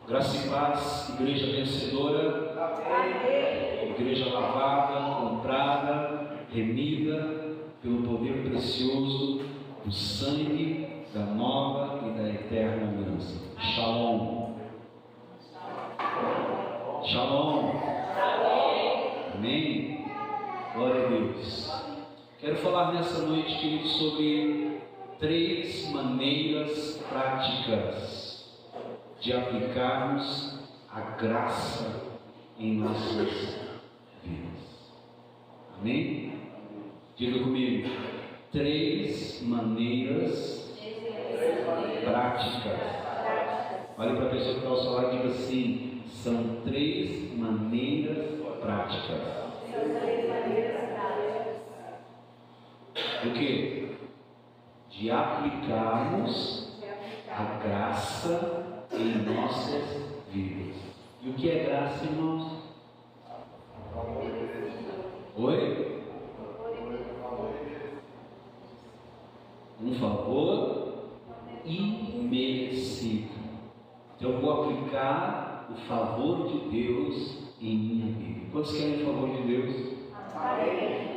Graça e paz, igreja vencedora, amém. Igreja lavada, comprada, remida pelo poder precioso do sangue da nova e da eterna aliança. Shalom. Shalom. Amém. Glória a Deus. Quero falar nessa noite, queridos, sobre 3 maneiras práticas de aplicarmos a graça em nossas vidas. Amém? Diga comigo. 3 maneiras práticas. Olha para a pessoa que está ao seu lado e diga assim: são 3 maneiras práticas. O que? De aplicarmos a graça em nossas vidas. E o que é graça, irmãos? Oi? Um favor imerecido. Então eu vou aplicar o favor de Deus em minha vida. Quantos querem o favor de Deus?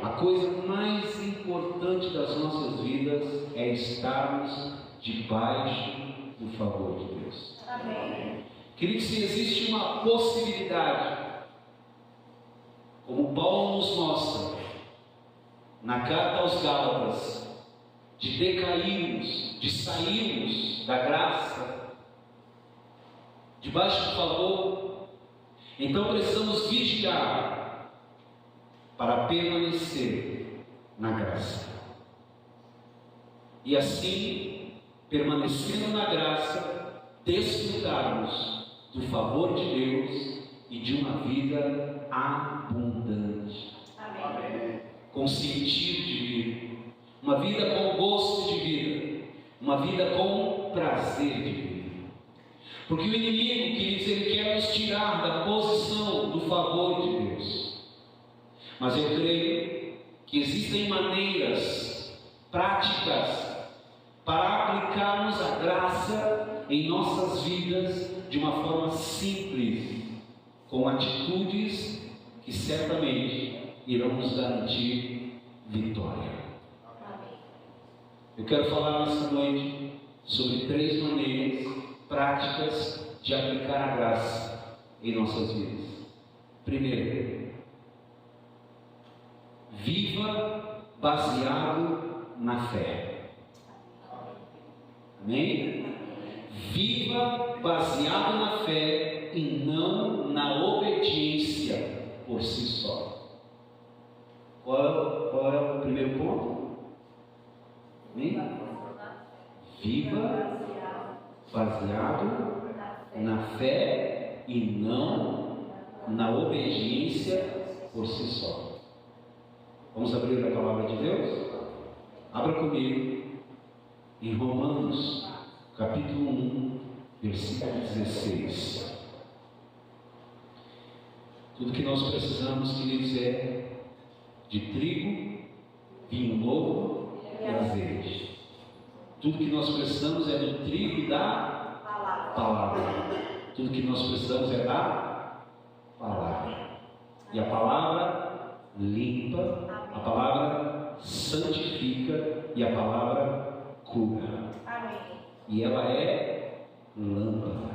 A coisa mais importante das nossas vidas é estarmos debaixo do favor de Deus. Amém. Queridos, se existe uma possibilidade, como Paulo nos mostra na carta aos Gálatas, de decairmos, de sairmos da graça, debaixo do favor, então precisamos vigiar para permanecer na graça. E assim, permanecendo na graça, desfrutarmos do favor de Deus e de uma vida abundante. Amém. Com sentido de vida, uma vida com gosto de vida, uma vida com prazer de vida. Porque o inimigo, queridos, ele quer nos tirar da posição do favor de Deus. Mas eu creio que existem maneiras práticas para aplicarmos a graça em nossas vidas de uma forma simples, com atitudes que certamente irão nos garantir vitória. Eu quero falar nessa noite sobre 3 maneiras práticas de aplicar a graça em nossas vidas. Primeiro, viva baseado na fé. Amém? Viva baseado na fé e não na obediência por si só. Qual é o primeiro ponto? Amém? Viva baseado na fé e não na obediência por si só. Vamos abrir a palavra de Deus? Abra comigo em Romanos, capítulo 1, versículo 16. Tudo que nós precisamos, queridos, é de trigo, vinho novo e azeite. Tudo que nós precisamos é do trigo e da palavra. Tudo que nós precisamos é da palavra. E a palavra limpa, a palavra santifica e a palavra cura. Amém. E ela é lâmpada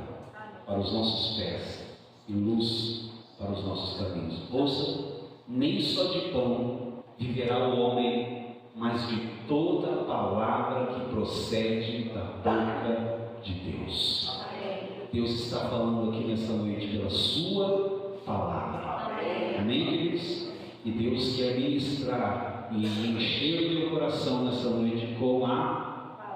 para os nossos pés e luz para os nossos caminhos. Ouça, nem só de pão viverá o homem, mas de toda a palavra que procede da boca de Deus. Amém. Deus está falando aqui nessa noite pela sua palavra. Amém, amém, queridos? E Deus quer ministrar e encher o meu coração nessa noite com a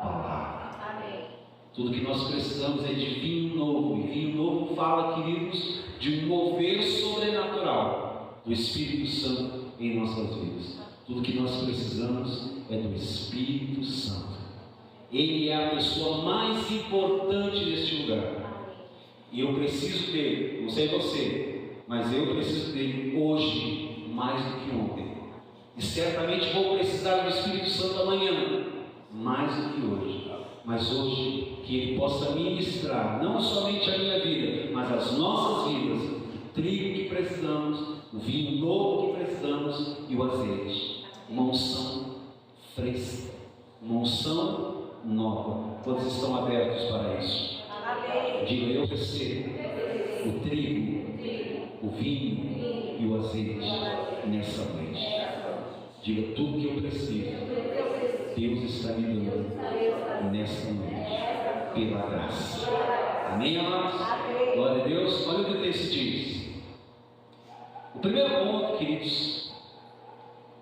palavra. Amém. Tudo que nós precisamos é de vinho novo. E vinho novo fala, queridos, de um mover sobrenatural do Espírito Santo em nossas vidas. Tudo que nós precisamos é do Espírito Santo. Ele é a pessoa mais importante neste lugar. E eu preciso dele, não sei você, mas eu preciso dele hoje mais do que ontem. E certamente vou precisar do Espírito Santo amanhã, mais do que hoje. mas hoje que Ele possa ministrar não somente a minha vida, mas as nossas vidas, o trigo que precisamos, o vinho novo que precisamos e o azeite, uma unção fresca, uma unção nova. Quantos estão abertos para isso? Diga: eu recebo o trigo, o vinho e o azeite nessa noite. Diga: tudo que eu preciso, Deus está me dando nessa noite, pela graça. Amém, amados? Glória a Deus. Olha o que o texto diz. O primeiro ponto, queridos,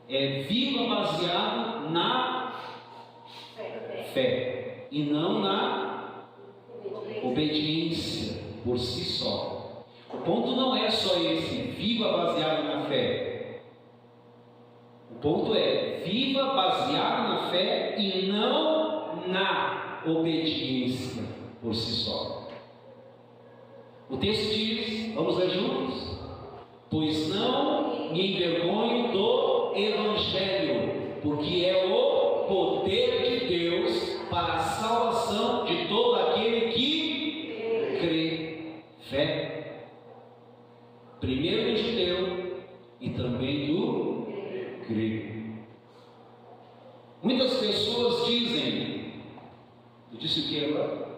é: viva baseado na fé e não na obediência por si só. O ponto não é só esse: viva baseado na fé. O ponto é: viva baseado na fé e não na obediência por si só. O texto diz, vamos ler juntos: pois não me envergonho do Evangelho, porque é o poder de Deus para a salvação de todo aquele que crê. Fé, primeiro do judeu e também do grego. Muitas pessoas dizem, eu disse o que agora?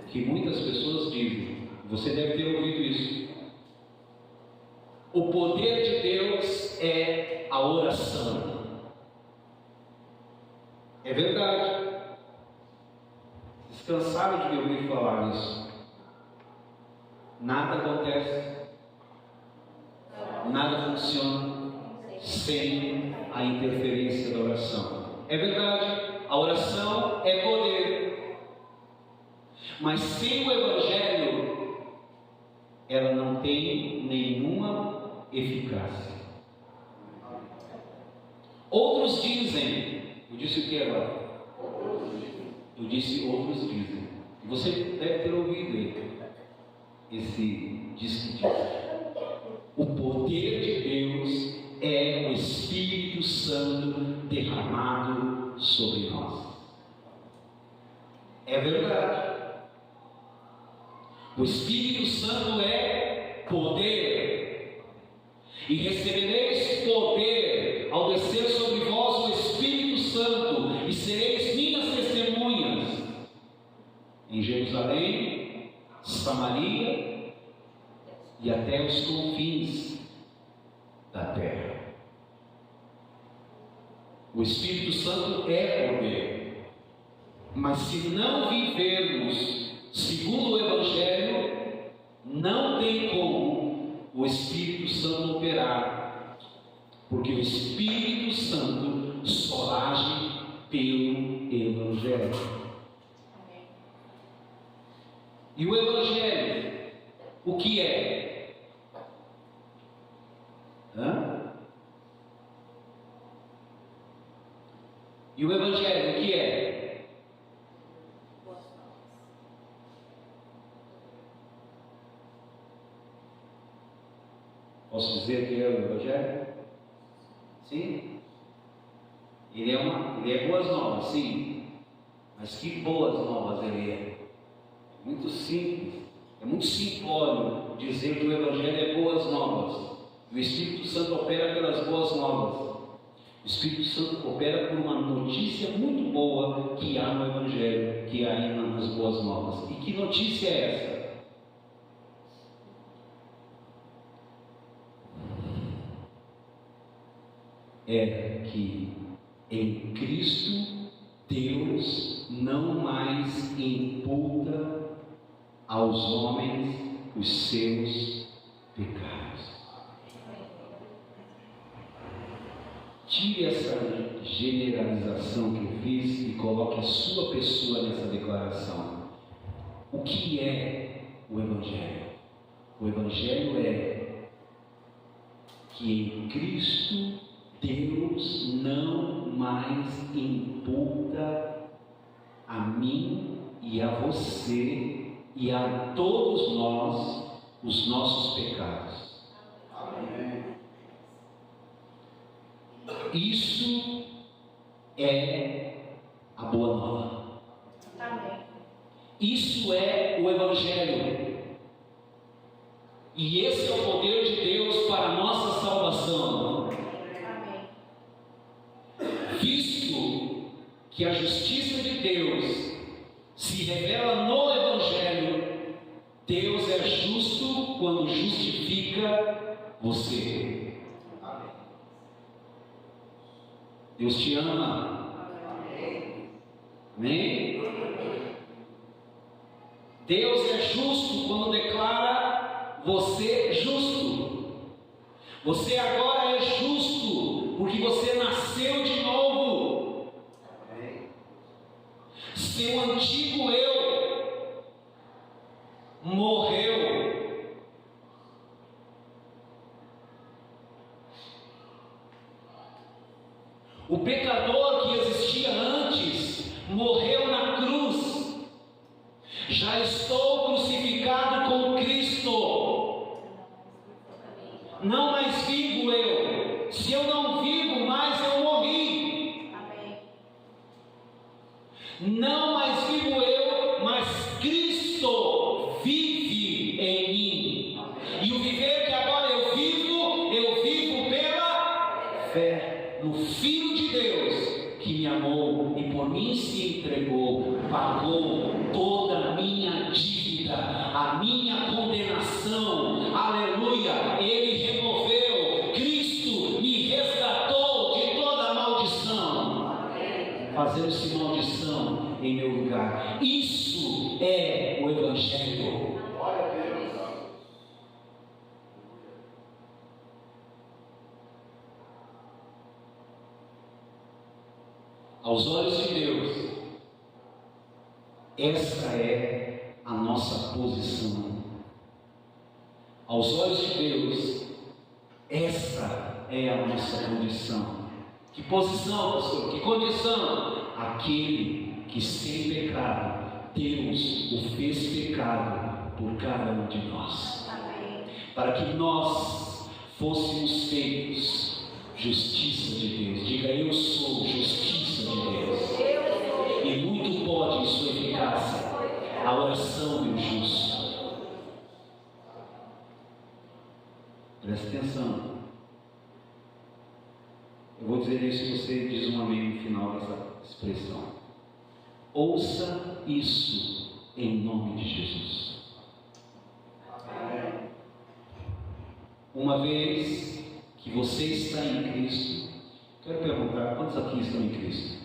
Que muitas pessoas dizem, você deve ter ouvido isso: o poder de Deus é a oração. É verdade. Vocês cansaram de me ouvir falar isso. Nada acontece, nada funciona sem a interferência da oração. É verdade, a oração é poder, mas sem o Evangelho ela não tem nenhuma eficácia. Outros dizem, eu disse o que agora? Eu disse outros dizem. Você deve ter ouvido esse diz. O poder de Deus é o Espírito Santo derramado sobre nós. É verdade. O Espírito Santo é poder, e recebereis poder ao descer sobre vós o Espírito Santo, e sereis minhas testemunhas em Jerusalém, Samaria e até os confins da terra. O Espírito Santo é poder, mas se não vivermos segundo o Evangelho, não tem como o Espírito Santo operar, porque o Espírito Santo só age pelo Evangelho. E o Evangelho, o que é? E o Evangelho, o que é? Posso dizer que é o Evangelho? Sim. Ele é boas novas, sim. Mas que boas novas ele é? Muito simples. É muito simplório dizer que o Evangelho é boas novas. E o Espírito Santo opera pelas boas novas. O Espírito Santo opera por uma notícia muito boa que há no Evangelho, que há nas boas novas. E que notícia é essa? É que em Cristo Deus não mais imputa aos homens os seus pecados. Tire essa generalização que eu fiz e coloque a sua pessoa nessa declaração. O que é o Evangelho? O Evangelho é que em Cristo Deus não mais imputa a mim e a você e a todos nós os nossos pecados. Amém. Isso é a boa nova. Isso é o Evangelho. E esse é o poder de Deus para a nossa salvação. Visto que a justiça de Deus se revela no Evangelho, Deus é justo quando justifica você. Deus te ama. Amém? Deus é justo quando declara você justo. Você agora é justo porque você nasceu de novo. Seu antigo eu morreu. O pecador que existia antes morreu na cruz. Já estou crucificado com Cristo. Não mais vivo eu. Se eu não vivo mais, eu morri. Não mais vivo eu, mas Cristo vive em mim. E o viver que agora eu vivo pela fé no Filho de Deus, que me amou e por mim se entregou, pagou toda a minha dívida, a minha condenação. Aleluia! Ele removeu, Cristo me resgatou de toda a maldição, fazendo-se maldição em meu lugar. Isso é o Evangelho. Glória a Deus. Aos olhos de Deus, esta é a nossa posição. Aos olhos de Deus, esta é a nossa condição. Que posição, pastor? Que condição? Aquele que sem pecado, Deus o fez pecado por cada um de nós. Amém. Para que nós fôssemos feitos justiça de Deus. Diga: eu sou justiça de Deus. E muito pode em sua eficácia a oração do justo. Preste atenção. Eu vou dizer isso e você diz um amém no final dessa expressão. Ouça isso em nome de Jesus. Uma vez que você está em Cristo, quero perguntar: quantos aqui estão em Cristo?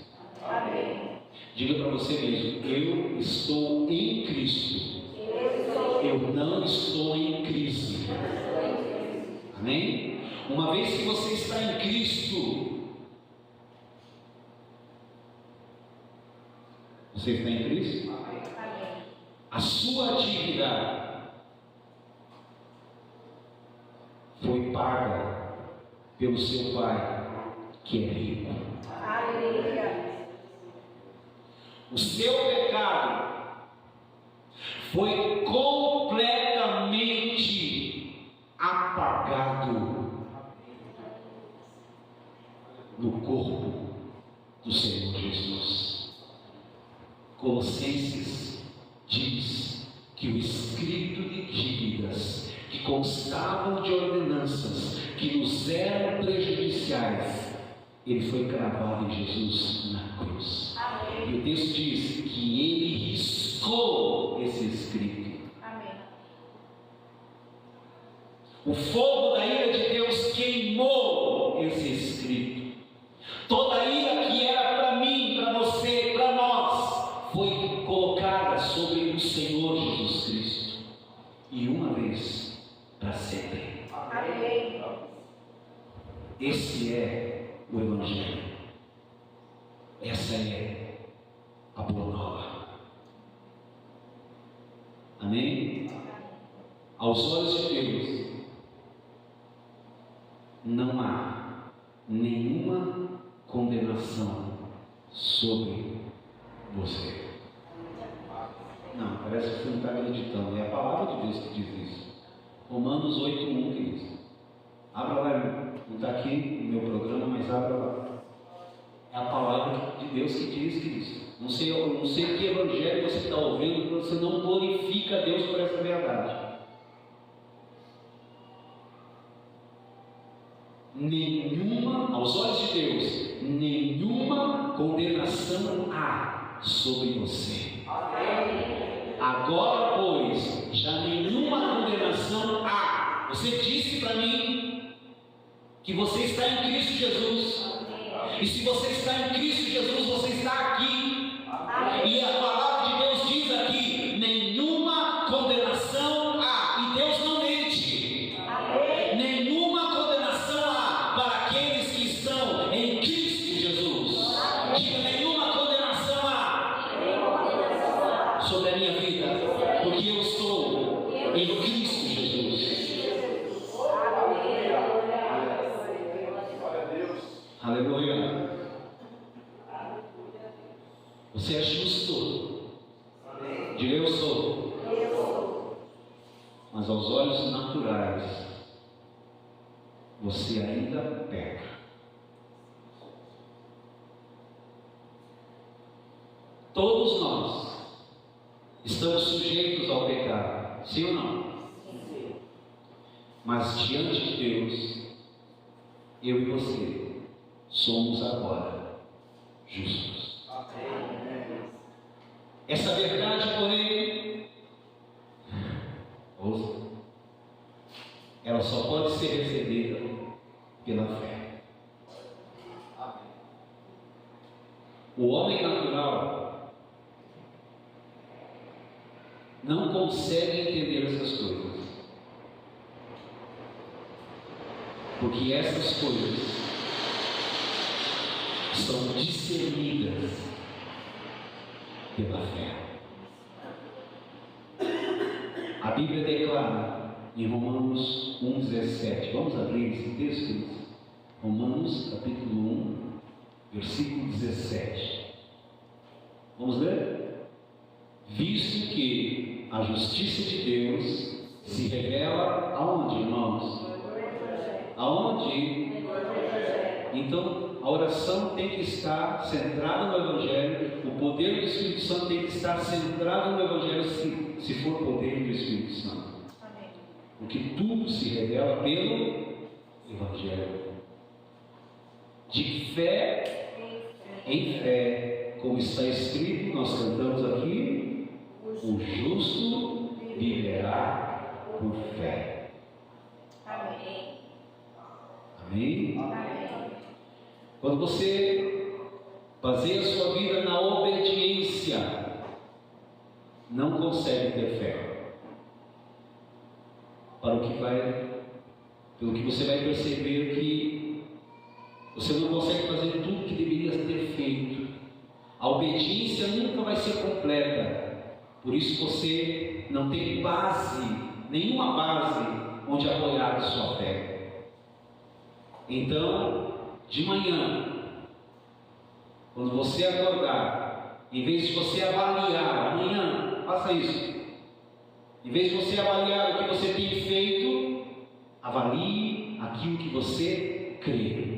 Amém. Diga para você mesmo: eu estou em Cristo. Eu não estou em crise. Amém? Uma vez que você está em Cristo, você está em Cristo? Amém. A sua dívida foi paga pelo seu Pai, que é rico. Aleluia. O seu pecado foi completamente apagado no corpo do Senhor Jesus. Colossenses diz que o escrito de dívidas que constavam de ordenanças que nos eram prejudiciais, ele foi cravado em Jesus na cruz. Amém. E o texto diz que ele riscou esse escrito. Amém. O fogo da ira de Deus queimou esse escrito. Toda a ira que era para mim, para você, para nós, foi colocada sobre o Senhor Jesus Cristo. E uma vez para sempre. Amém. Esse é o Evangelho. Essa é a boa nova. Amém? Aos olhos de Deus, não há nenhuma condenação sobre você. Não, parece que você não está acreditando. É a palavra de Deus que diz isso. Romanos 8:1 que diz. Abra lá, não está aqui no meu programa, mas abra lá. É a palavra de Deus que diz isso. Não eu não sei que evangelho você está ouvindo, que você não glorifica a Deus por essa verdade. Nenhuma, aos olhos de Deus, nenhuma condenação há sobre você. Agora, pois, já nenhuma condenação há. Você disse para mim que você está em Cristo Jesus. E se você está em Cristo Jesus, você está aqui. E a palavra de Deus diz aqui: nenhuma condenação há. E Deus não mente. Nenhuma condenação há para aqueles que estão em Cristo Jesus. Diga: nenhuma condenação há sobre a minha vida, porque eu estou em Cristo Jesus. Aleluia. Você é justo. Diga: eu sou. Mas aos olhos naturais, você ainda peca. Todos nós estamos sujeitos ao pecado, sim ou não? Sim. Mas diante de Deus, eu e você somos agora justos. Essa verdade, porém, ouça, ela só pode ser recebida pela fé. O homem natural não consegue entender essas coisas, porque essas coisas são discernidas pela fé. A Bíblia declara em Romanos 1,17. Vamos abrir esse texto? Romanos capítulo 1, versículo 17. Vamos ler? Visto que a justiça de Deus se revela aonde, irmãos? Aonde? Então, a oração tem que estar centrada no Evangelho. O poder do Espírito Santo tem que estar centrado no Evangelho, se for poder do Espírito Santo. Amém. Porque tudo se revela pelo Evangelho. De fé em fé, como está escrito, nós cantamos aqui: o justo viverá por fé. Amém. Amém? Amém. Quando você baseia a sua vida na obediência, não consegue ter fé. Pelo que você vai perceber que você não consegue fazer tudo que deveria ter feito. A obediência nunca vai ser completa. Por isso você não tem base, nenhuma base onde apoiar a sua fé. Então, de manhã, quando você acordar, em vez de você avaliar, amanhã, faça isso. Em vez de você avaliar o que você tem feito, avalie aquilo que você crê.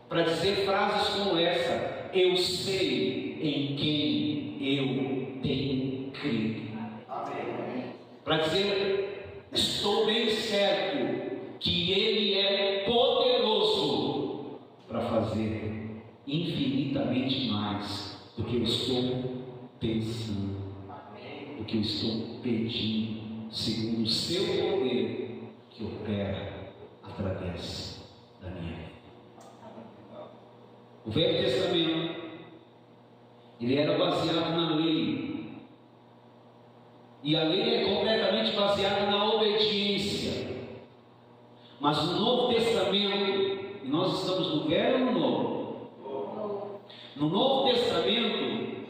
Para dizer frases como essa: eu sei em quem eu tenho crido. Para dizer: estou bem certo que Ele é poderoso para fazer infinitamente mais do que eu estou pensando, do que eu estou pedindo, segundo o seu poder que opera através da minha vida. O Velho Testamento, ele era baseado na lei. E a lei é completamente baseada na obediência. Mas no Novo Testamento, e nós estamos no Velho ou no Novo? No Novo Testamento,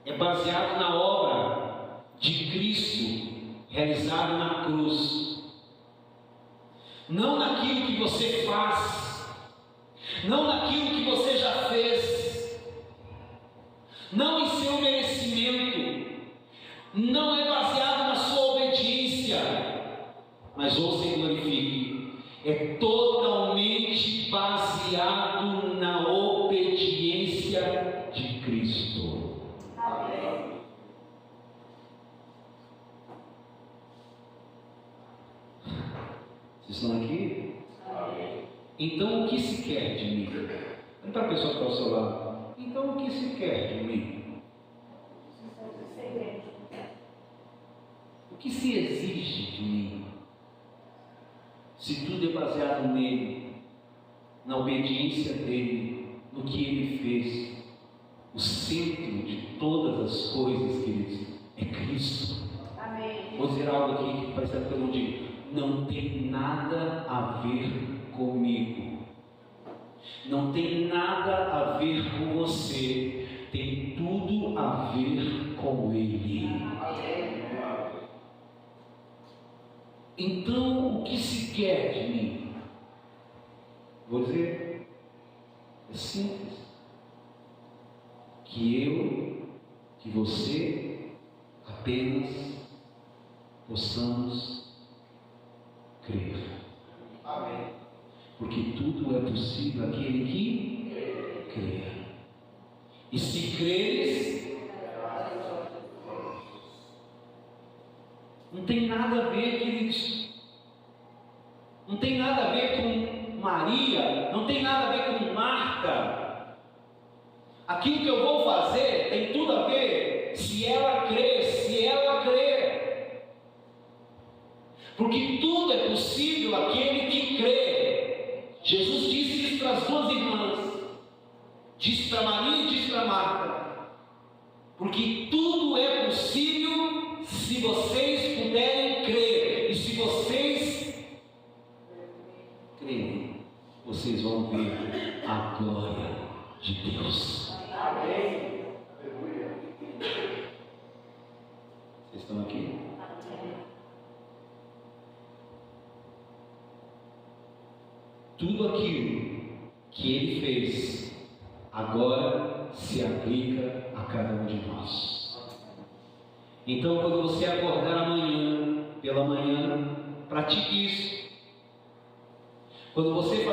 é baseado na obra de Cristo realizada na cruz. Não naquilo que você faz, não naquilo que você já fez, não em seu merecimento. Não é baseado na sua obediência, mas ouça e glorifique, é totalmente baseado na obediência de Cristo. Amém. Vocês estão aqui? Amém. Então o que se quer de mim? Olha para a pessoa que está ao seu lado. Então o que se quer de mim? O que se exige de mim? Se tudo é baseado nele, na obediência dele, no que ele fez, o centro de todas as coisas, queridos, é Cristo. Amém. Vou dizer algo aqui que parece que eu não digo. Não tem nada a ver comigo. Não tem nada a ver com você. Tem tudo a ver com Ele. Então, o que se quer de mim? Vou dizer, é simples. Que você, apenas possamos crer. Amém. Porque tudo é possível àquele que crê. E se creres, não tem nada a ver, queridos. Não tem nada a ver com Maria, não tem nada a ver com Marta. Aquilo que eu vou fazer tem tudo a ver se ela crer, se ela crer. Porque tudo é possível àquele que crê. Jesus disse isso para as duas irmãs. Disse para Maria e disse para Marta. Porque tudo é possível se vocês puderem crer. E se vocês crerem, vocês vão ver a glória de Deus. Amém. Vocês estão aqui? Tudo aquilo que Ele fez agora se aplica a cada um de nós. Então, quando você acordar amanhã, pela manhã, pratique isso. Quando você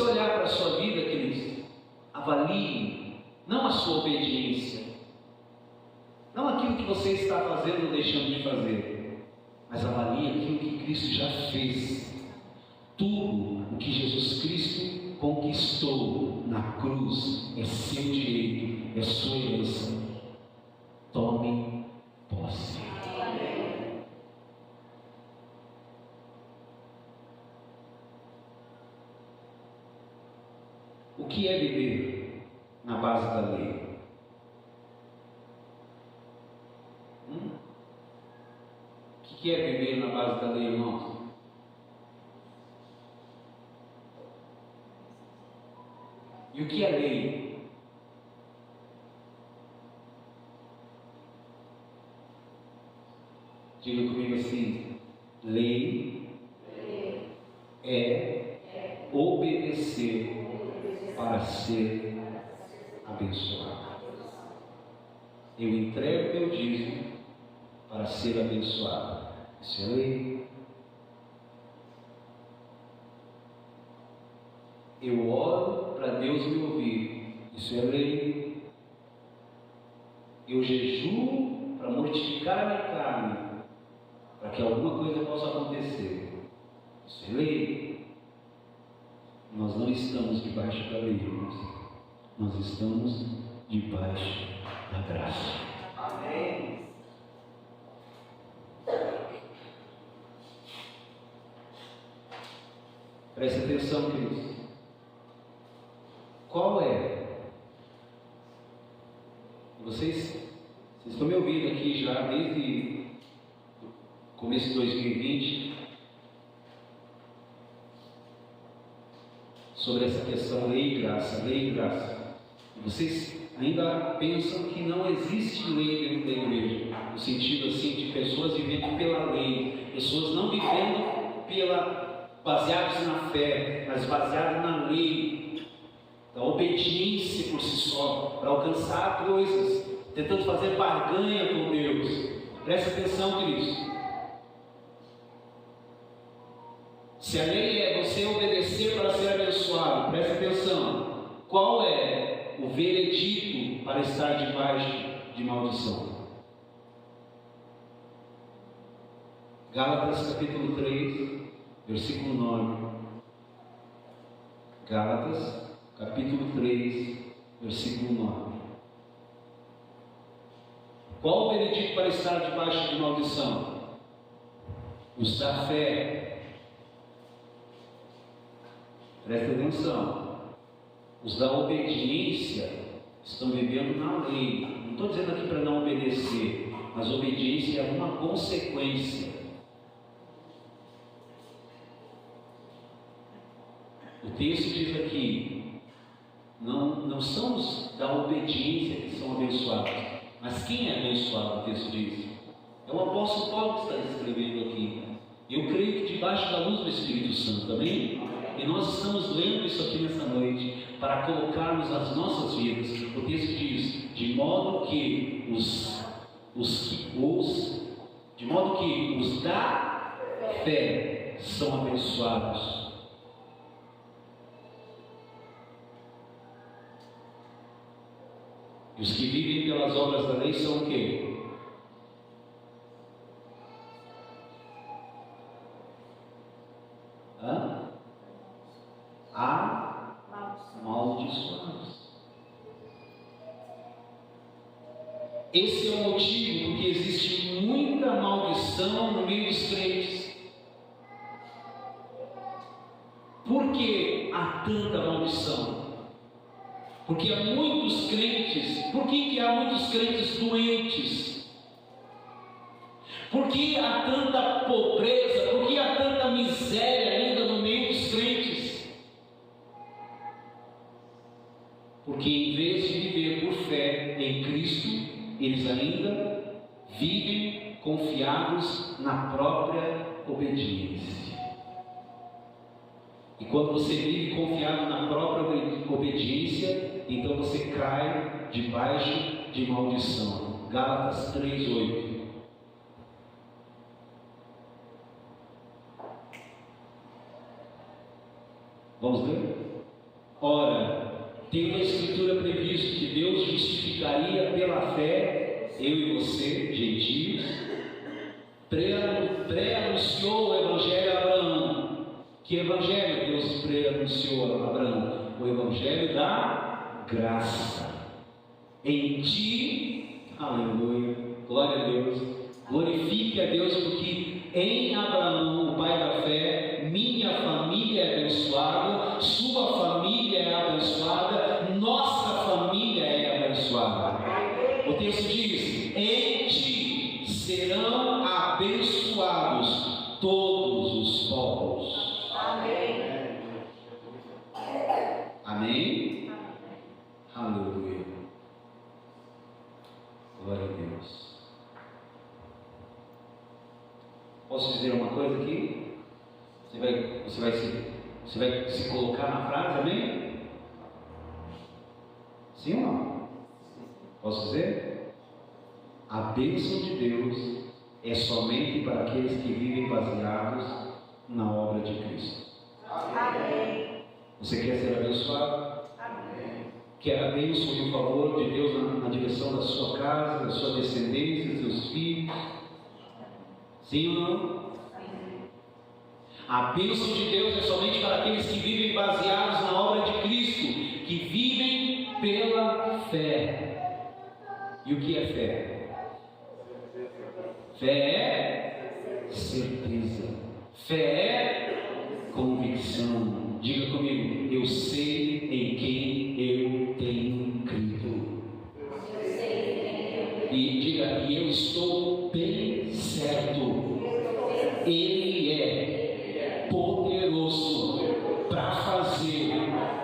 olhar para a sua vida, queridos, avalie não a sua obediência, não aquilo que você está fazendo ou deixando de fazer, mas avalie aquilo que Cristo já fez. Tudo o que Jesus Cristo conquistou na cruz é seu direito, é sua herança. Tome posse. O que é viver na base da lei? O que é viver na base da lei, irmãos? E o que é lei? Diga comigo assim: lei é obedecer para ser abençoado. Eu entrego meu dízimo para ser abençoado. Isso é lei. Eu oro para Deus me ouvir. Isso é lei. Eu jejuo para mortificar a minha carne, para que alguma coisa possa acontecer. Isso é lei. Nós não estamos debaixo da lei, irmãos. Nós estamos debaixo da graça. Amém. Preste atenção, queridos. Qual é? Vocês estão me ouvindo aqui já desde o começo de 2020 sobre essa questão lei e graça, lei e graça. E vocês ainda pensam que não existe lei dentro da igreja, no sentido assim de pessoas vivendo pela lei, pessoas não vivendo baseados na fé, mas baseados na lei, da obediência por si só, para alcançar coisas, tentando fazer barganha com Deus. Presta atenção, queridos. Se a lei é você obedecer para ser abençoado, presta atenção. Qual é o veredito para estar debaixo de maldição? Gálatas capítulo 3, versículo 9. Gálatas capítulo 3, versículo 9. Qual o veredito para estar debaixo de maldição? Os da fé. Presta atenção. Os da obediência estão vivendo na lei. Não estou dizendo aqui para não obedecer, mas obediência é uma consequência. O texto diz aqui, não são os da obediência que são abençoados, mas quem é abençoado, o texto diz? É o apóstolo Paulo que está escrevendo aqui. Eu creio que debaixo da luz do Espírito Santo, amém? E nós estamos lendo isso aqui nessa noite para colocarmos as nossas vidas. O texto diz, de modo que os da fé são abençoados. E os que vivem pelas obras da lei são o quê? Amaldiçoados. Esse é o motivo porque existe muita maldição no meio dos crentes. Por que há tanta maldição? Porque há muitos crentes. Por que há muitos crentes doentes? Por que há tanta pobreza? Por que há tanta miséria ainda no meio dos crentes? Porque em vez de viver por fé em Cristo, eles ainda vivem confiados na própria obediência. E quando você vive confiado na própria obediência, então você cai debaixo de maldição. Gálatas 3:8. Vamos ler? Ora, tendo a Escritura previsto que Deus justificaria pela fé eu e você, gentios, pré-anunciou o Evangelho a Abraão. Que Evangelho Deus pré-anunciou a Abraão? O Evangelho da graça. Em ti, aleluia, glória a Deus, glorifique a Deus, porque em Abraão, o pai da fé, minha família é abençoada, sua família é abençoada, nossa família é abençoada. O texto diz: em ti serão abençoados todos os povos. Amém. Amém? Aleluia. Glória a Deus. Posso dizer uma coisa aqui? Você vai se colocar na frase, amém? Sim ou não? Posso dizer? A bênção de Deus é somente para aqueles que vivem baseados na obra de Cristo. Amém. Você quer ser abençoado? Amém. Quer a bênção e o favor de Deus na direção da sua casa, da sua descendência, dos seus filhos? Sim ou não? A bênção de Deus é somente para aqueles que vivem baseados na obra de Cristo, que vivem pela fé. E o que é fé? Fé é certeza. Fé é convicção. Diga comigo: eu sei em quem eu tenho crido. E diga: e eu estou bem certo. Ele é poderoso para fazer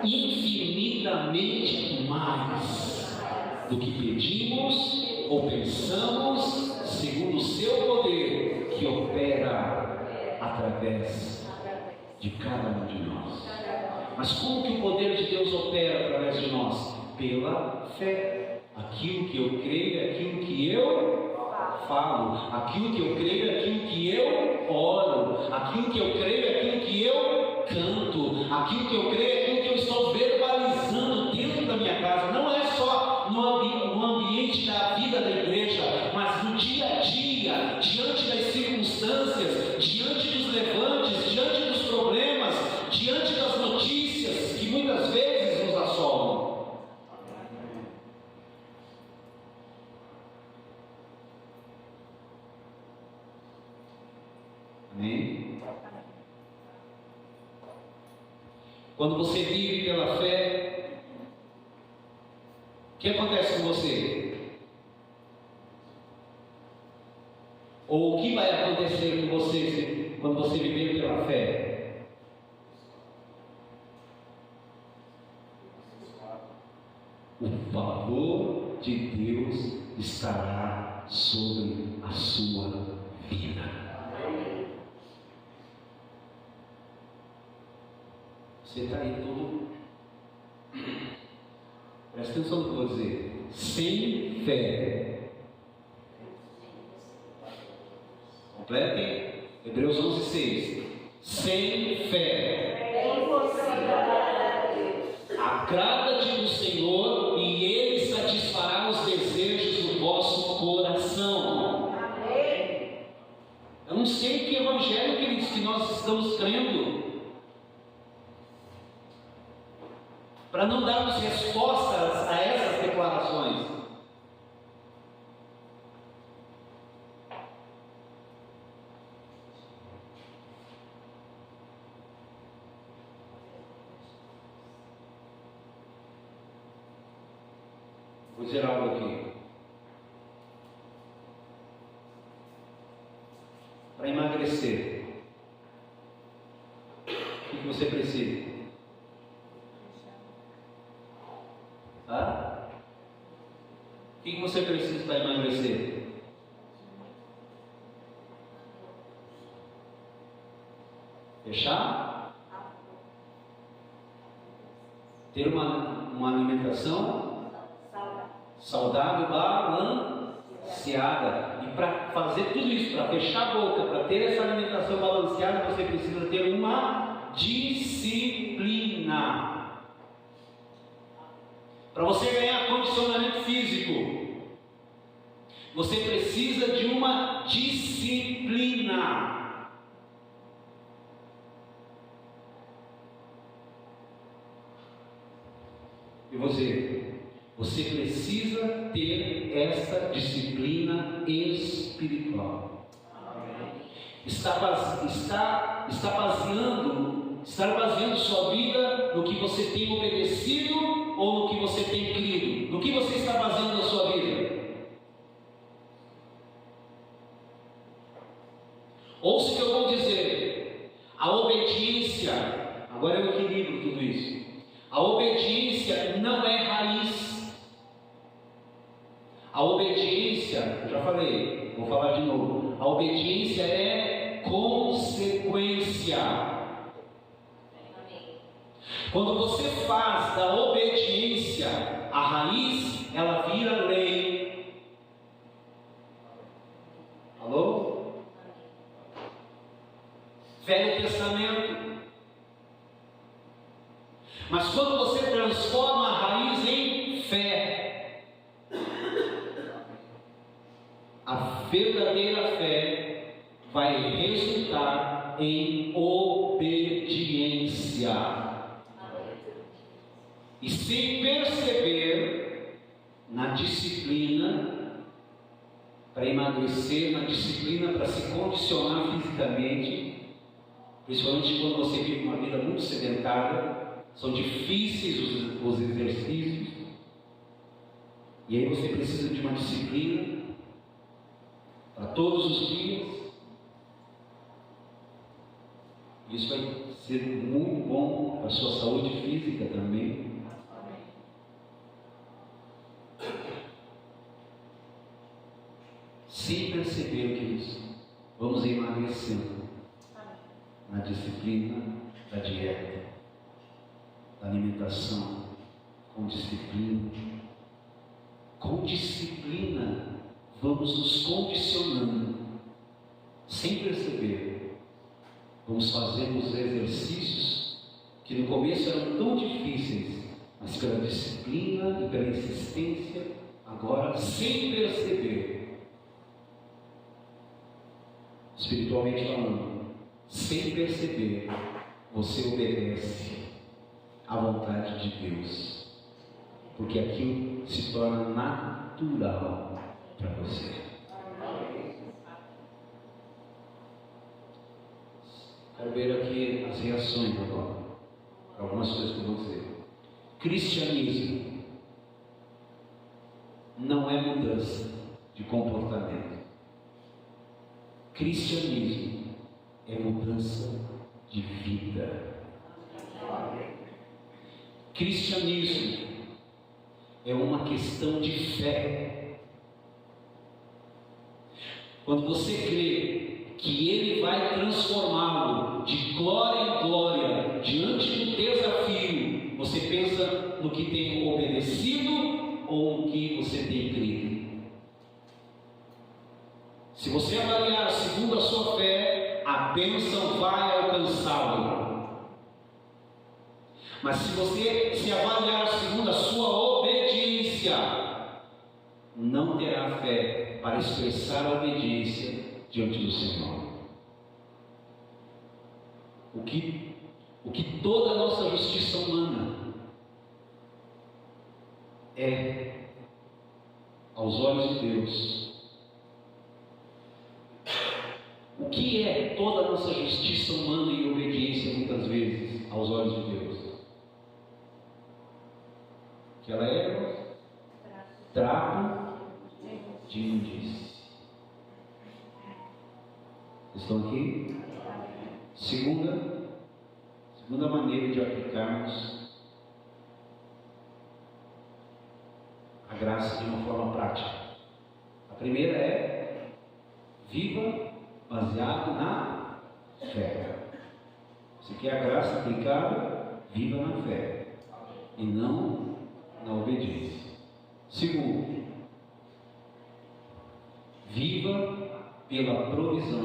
infinitamente mais do que pedimos ou pensamos, segundo o seu poder que opera através de cada um de nós. Mas como que o poder de Deus opera através de nós? Pela fé. Aquilo que eu creio é aquilo que eu falo, aquilo que eu creio é aquilo que eu oro, aquilo que eu creio é aquilo que eu canto, aquilo que eu creio é aquilo que eu estou verbalizando dentro da minha casa. Não é só no ambiente da vida da igreja, mas no dia a dia, diante das circunstâncias, diante dos levantes, diante dos problemas, diante das notícias que muitas vezes nos assolam. Amém? Quando você vive pela fé, o que acontece com você? Ou o que vai acontecer com você quando você viver pela fé? O favor de Deus estará sobre a sua vida. Você está aí todo. Presta atenção no que eu vou dizer. Sem fé. Completem. Hebreus 11:6. Sem fé. Agrada-te do Senhor e Ele satisfará os desejos do vosso coração. Eu não sei que evangelho, queridos, que nós estamos crendo, para não darmos respostas a essas declarações. Vou dizer algo aqui. Para emagrecer, o que você precisa? Tá? O que você precisa para emagrecer? Fechar? Ter uma alimentação saudável, balanceada. E para fazer tudo isso, para fechar a boca, para ter essa alimentação balanceada, você precisa ter uma disciplina. Para você ganhar condicionamento físico, você precisa de uma disciplina. E você precisa ter essa disciplina espiritual. Estar baseando sua vida no que você tem obedecido ou no que você tem crido? No que você está baseando a sua vida? Ouça o que eu vou dizer. A obediência, agora eu equilibro tudo isso. A obediência não é raiz. A obediência, eu já falei, vou falar de novo. A obediência é consequência. Quando você faz da obediência a raiz, ela vira lei. Alô? Velho Testamento. Mas quando você transforma a raiz em fé, a verdadeira fé vai resultar em obediência. E sem perceber, na disciplina para emagrecer, na disciplina para se condicionar fisicamente, principalmente quando você vive uma vida muito sedentária, são difíceis os exercícios, e aí você precisa de uma disciplina para todos os dias. Isso vai ser muito bom para a sua saúde física também. Sem perceber que isso, vamos emagrecendo na disciplina da dieta, da alimentação, com disciplina. Com disciplina, vamos nos condicionando, sem perceber. Vamos fazendo os exercícios que no começo eram tão difíceis, mas pela disciplina e pela insistência, agora, sem perceber, espiritualmente falando, sem perceber, você obedece à vontade de Deus, porque aquilo se torna natural para você. Quero ver aqui as reações agora, algumas coisas que eu vou dizer. Cristianismo não é mudança de comportamento. Cristianismo é mudança de vida. Cristianismo é uma questão de fé. Quando você crê que Ele vai transformá-lo de glória em glória diante do desafio, você pensa no que tem obedecido ou no que você tem crido. Se você avaliar segundo a sua fé, a bênção vai alcançá-lo. Mas se você se avaliar segundo a sua obediência, não terá fé para expressar a obediência diante do Senhor. O que toda a nossa justiça humana é, aos olhos de Deus, o que é toda a nossa justiça humana e obediência muitas vezes aos olhos de Deus? Que ela é trapo de imundície. Estão aqui? Segunda maneira de aplicarmos a graça de uma forma prática. A primeira é: viva baseado na fé. Você quer a graça aplicada? Viva na fé e não na obediência. Segundo, viva pela provisão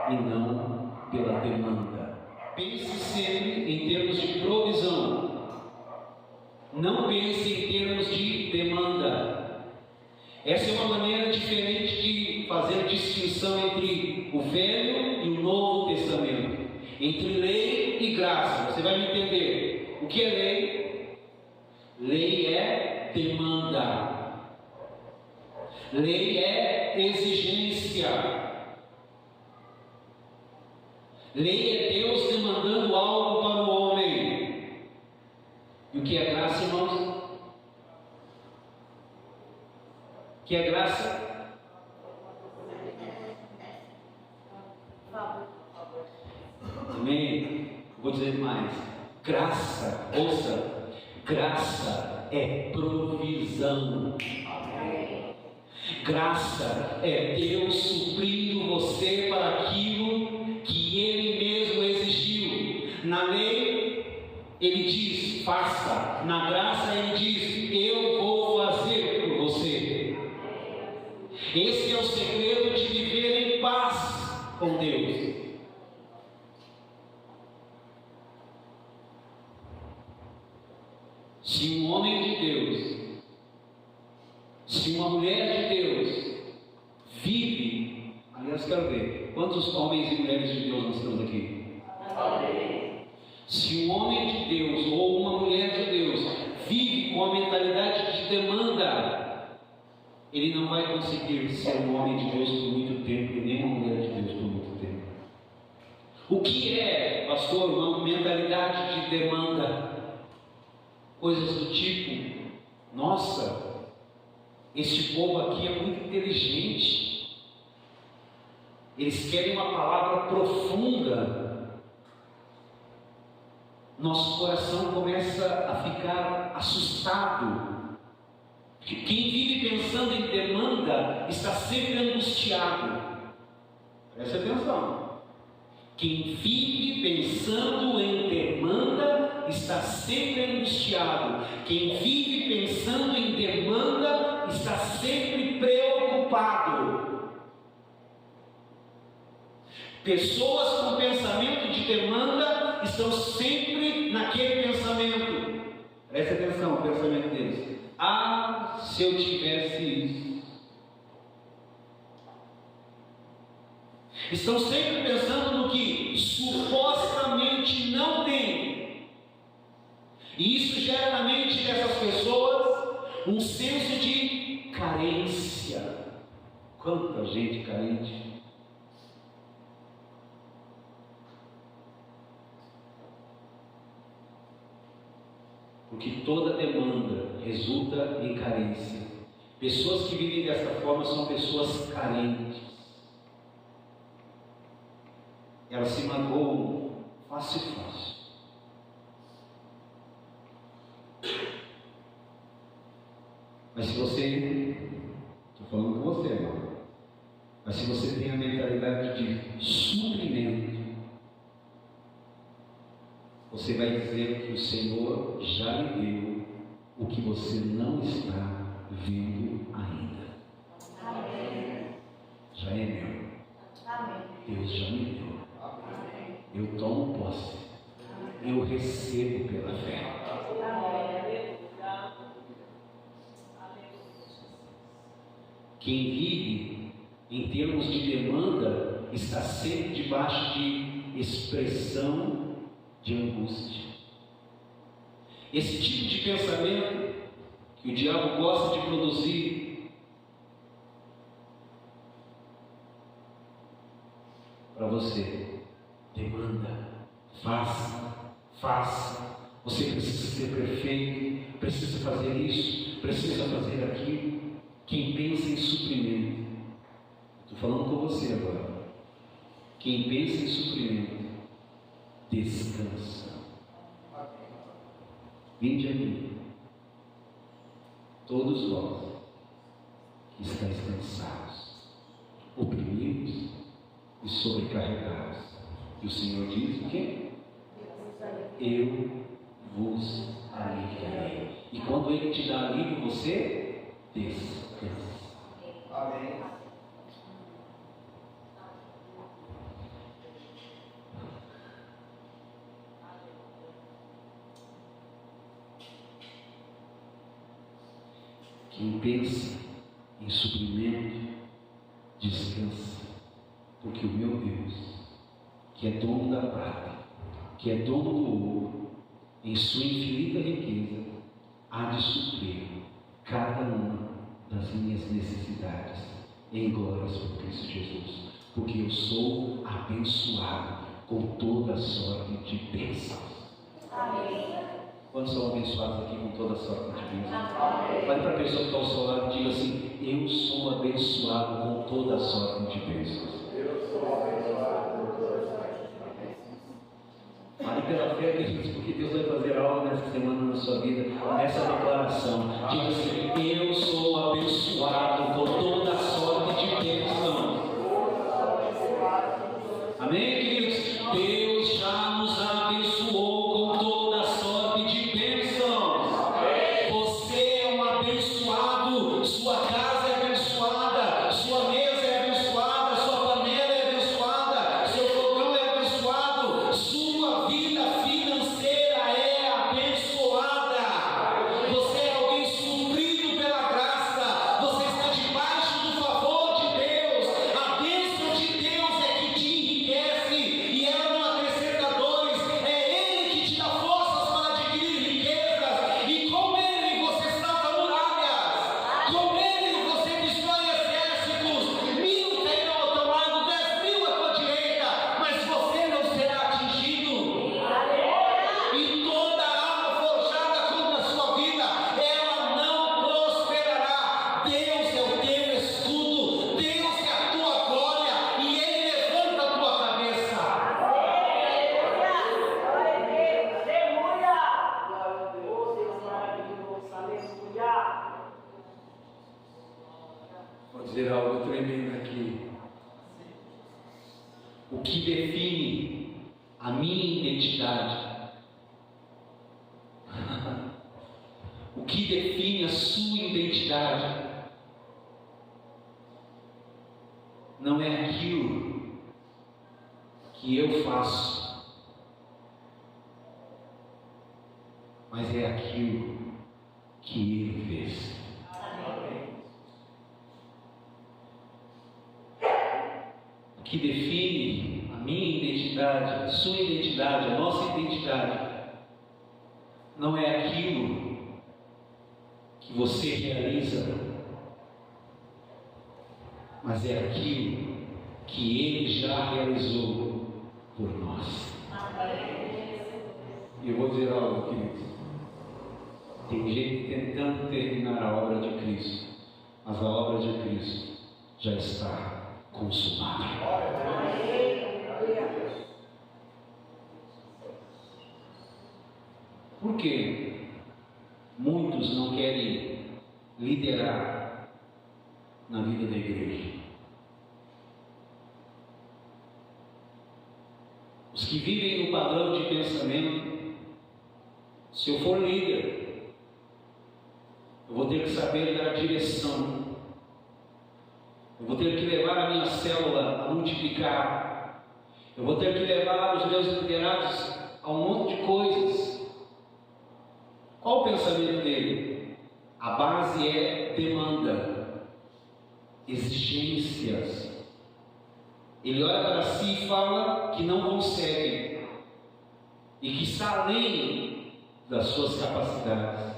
e não pela demanda. Pense sempre em termos de provisão, não pense em termos de demanda. Essa é uma maneira diferente de fazer distinção entre o Velho e o Novo Testamento, entre lei e graça. Você vai me entender. O que é lei? Lei é demanda. Lei é exigência. Lei é Deus demandando algo para o homem. E o que é graça, irmãos? O que é graça? Amém? Vou dizer mais. Graça, ouça, graça é provisão. Graça é Deus suprindo você para aquilo que Ele mesmo exigiu. Na lei, Ele diz, faça. Na graça, Ele diz, eu vou fazer por você. Esse é o segredo de viver em paz com Deus. Se um homem de Deus, se uma mulher de Deus vive, aliás, quero ver, quantos homens e mulheres de Deus nós temos aqui? Amém. Se um homem de Deus ou uma mulher de Deus vive com a mentalidade de demanda, ele não vai conseguir ser um homem de Deus por muito tempo e nem uma mulher de Deus por muito tempo. O que é, pastor, uma mentalidade de demanda? Coisas do tipo: nossa, este povo aqui é muito inteligente, eles querem uma palavra profunda. Nosso coração começa a ficar assustado. Quem vive pensando em demanda está sempre angustiado. Preste atenção. Quem vive pensando em demanda está sempre angustiado. Quem vive pensando em demanda está sempre preocupado. Pessoas com pensamento de demanda estão sempre naquele pensamento. Presta atenção no pensamento deles. Ah, se eu tivesse isso. Estão sempre pensando no que supostamente não tem. E isso gera na mente dessas pessoas um senso de carência. Quanta gente carente. Porque toda demanda resulta em carência. Pessoas que vivem dessa forma são pessoas carentes. Elas se magoam fácil. Mas se você, estou falando com você agora, mas se você tem a mentalidade de suprimento, você vai dizer que o Senhor já lhe deu o que você não está vendo ainda. Amém. Já é meu. Amém. Deus já me deu. Amém. Eu tomo posse. Eu recebo pela fé. Quem vive em termos de demanda está sempre debaixo de expressão de angústia. Esse tipo de pensamento que o diabo gosta de produzir para você: demanda, faça, você precisa ser perfeito, precisa fazer isso, precisa fazer aquilo. Quem pensa em suprimento, estou falando com você agora, quem pensa em suprimento, descansa. Vinde a mim, todos vós que estáis cansados, oprimidos e sobrecarregados. E o Senhor diz o quê? Eu vos aliviarei. E quando Ele te dá alívio, você descansa. Amém. Quem pensa em suprimento, descansa, porque o meu Deus, que é dono da prata, que é dono do ouro, em sua infinita riqueza, há de suprir cada uma das minhas necessidades, em glórias por Cristo Jesus, porque eu sou abençoado com toda sorte de bênçãos. Amém. Quantos são abençoados aqui com toda sorte de bênçãos? Olhe para a pessoa que está ao seu lado e diga assim: eu sou abençoado com toda sorte de bênçãos. Fale pela fé, queridos, porque Deus vai fazer algo nessa semana na sua vida, nessa declaração. Diga assim: eu sou abençoado com toda sorte de bênçãos. Amém, queridos? Deus já nos abençoou com toda sorte de bênçãos. Você é um abençoado, sua casa é abençoada, sua mesa é abençoada, sua panela é abençoada, seu fogão é abençoado, sua vida financeira é abençoada. Você é alguém suprido pela graça, você está debaixo do favor de Deus. A bênção de Deus é que te enriquece e ela não acrescenta dores. É Ele que te dá forças para adquirir riquezas, e com Ele você salta muralhas, com Ele você destrói exércitos. 1000 cairão ao teu lado, 10.000 à tua direita, mas você não será atingido. E toda arma forjada contra a sua vida, ela não prosperará. Deus é o teu escudo, Deus é a tua glória, e Ele levanta a tua cabeça. Vou dizer algo tremendo aqui. O que define a minha identidade, o que define a sua identidade, não é aquilo que eu faço, mas é aquilo que Ele fez. O que define a minha identidade, a sua identidade, a nossa identidade, não é aquilo que você realiza, mas é aquilo que Ele já realizou por nós. E eu vou dizer algo, queridos. Tem gente tentando terminar a obra de Cristo, mas a obra de Cristo já está consumada. Por quê? Muitos não querem liderar na vida da igreja. Os que vivem no padrão de pensamento, se eu for líder, eu vou ter que saber dar direção, eu vou ter que levar a minha célula a multiplicar, eu vou ter que levar os meus liderados a um monte de coisas. Qual o pensamento dele? A base é demanda, exigências. Ele olha para si e fala que não consegue e que está além das suas capacidades.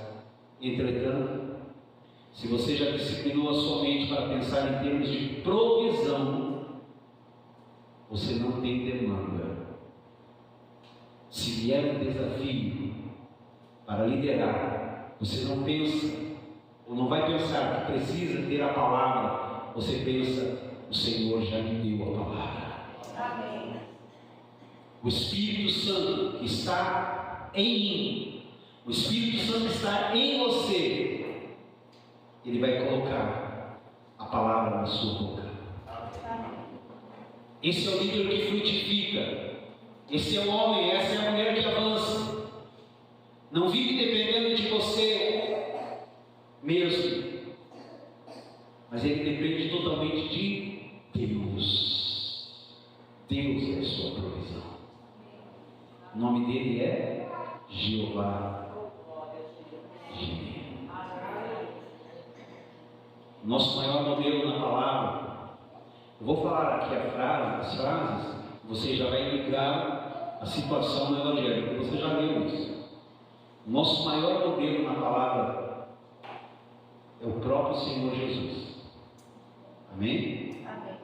Entretanto, se você já disciplinou a sua mente para pensar em termos de provisão, você não tem demanda. Se vier um desafio para liderar, você não pensa, ou não vai pensar que precisa ter a palavra, você pensa, o Senhor já me deu a palavra. Amém. O Espírito Santo que está em mim, o Espírito Santo está em você, Ele vai colocar a palavra na sua boca. Esse é o líder que frutifica, esse é o homem, essa é a mulher que avança. Não vive dependendo de você mesmo, mas ele depende totalmente de Deus. Deus é a sua provisão. O nome dele é Jeová Jireh. Nosso maior modelo na palavra. Eu vou falar aqui as frases, você já vai ligar a situação no Evangelho, porque você já leu isso. Nosso maior modelo na palavra é o próprio Senhor Jesus. Amém? Amém.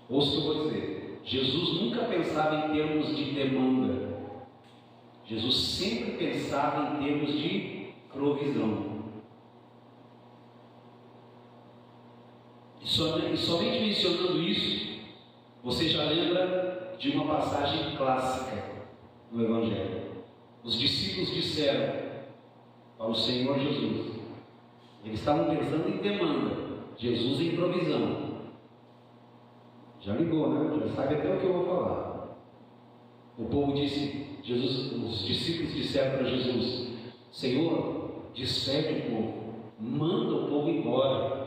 Ouça o que eu vou dizer. Jesus nunca pensava em termos de demanda. Jesus sempre pensava em termos de provisão. E somente mencionando isso, você já lembra de uma passagem clássica no Evangelho. Os discípulos disseram para o Senhor Jesus, eles estavam pensando em demanda, Jesus em provisão. Já ligou, né? Já sabe até o que eu vou falar. O povo disse, os discípulos disseram para Jesus, Senhor, despede o povo, manda o povo embora.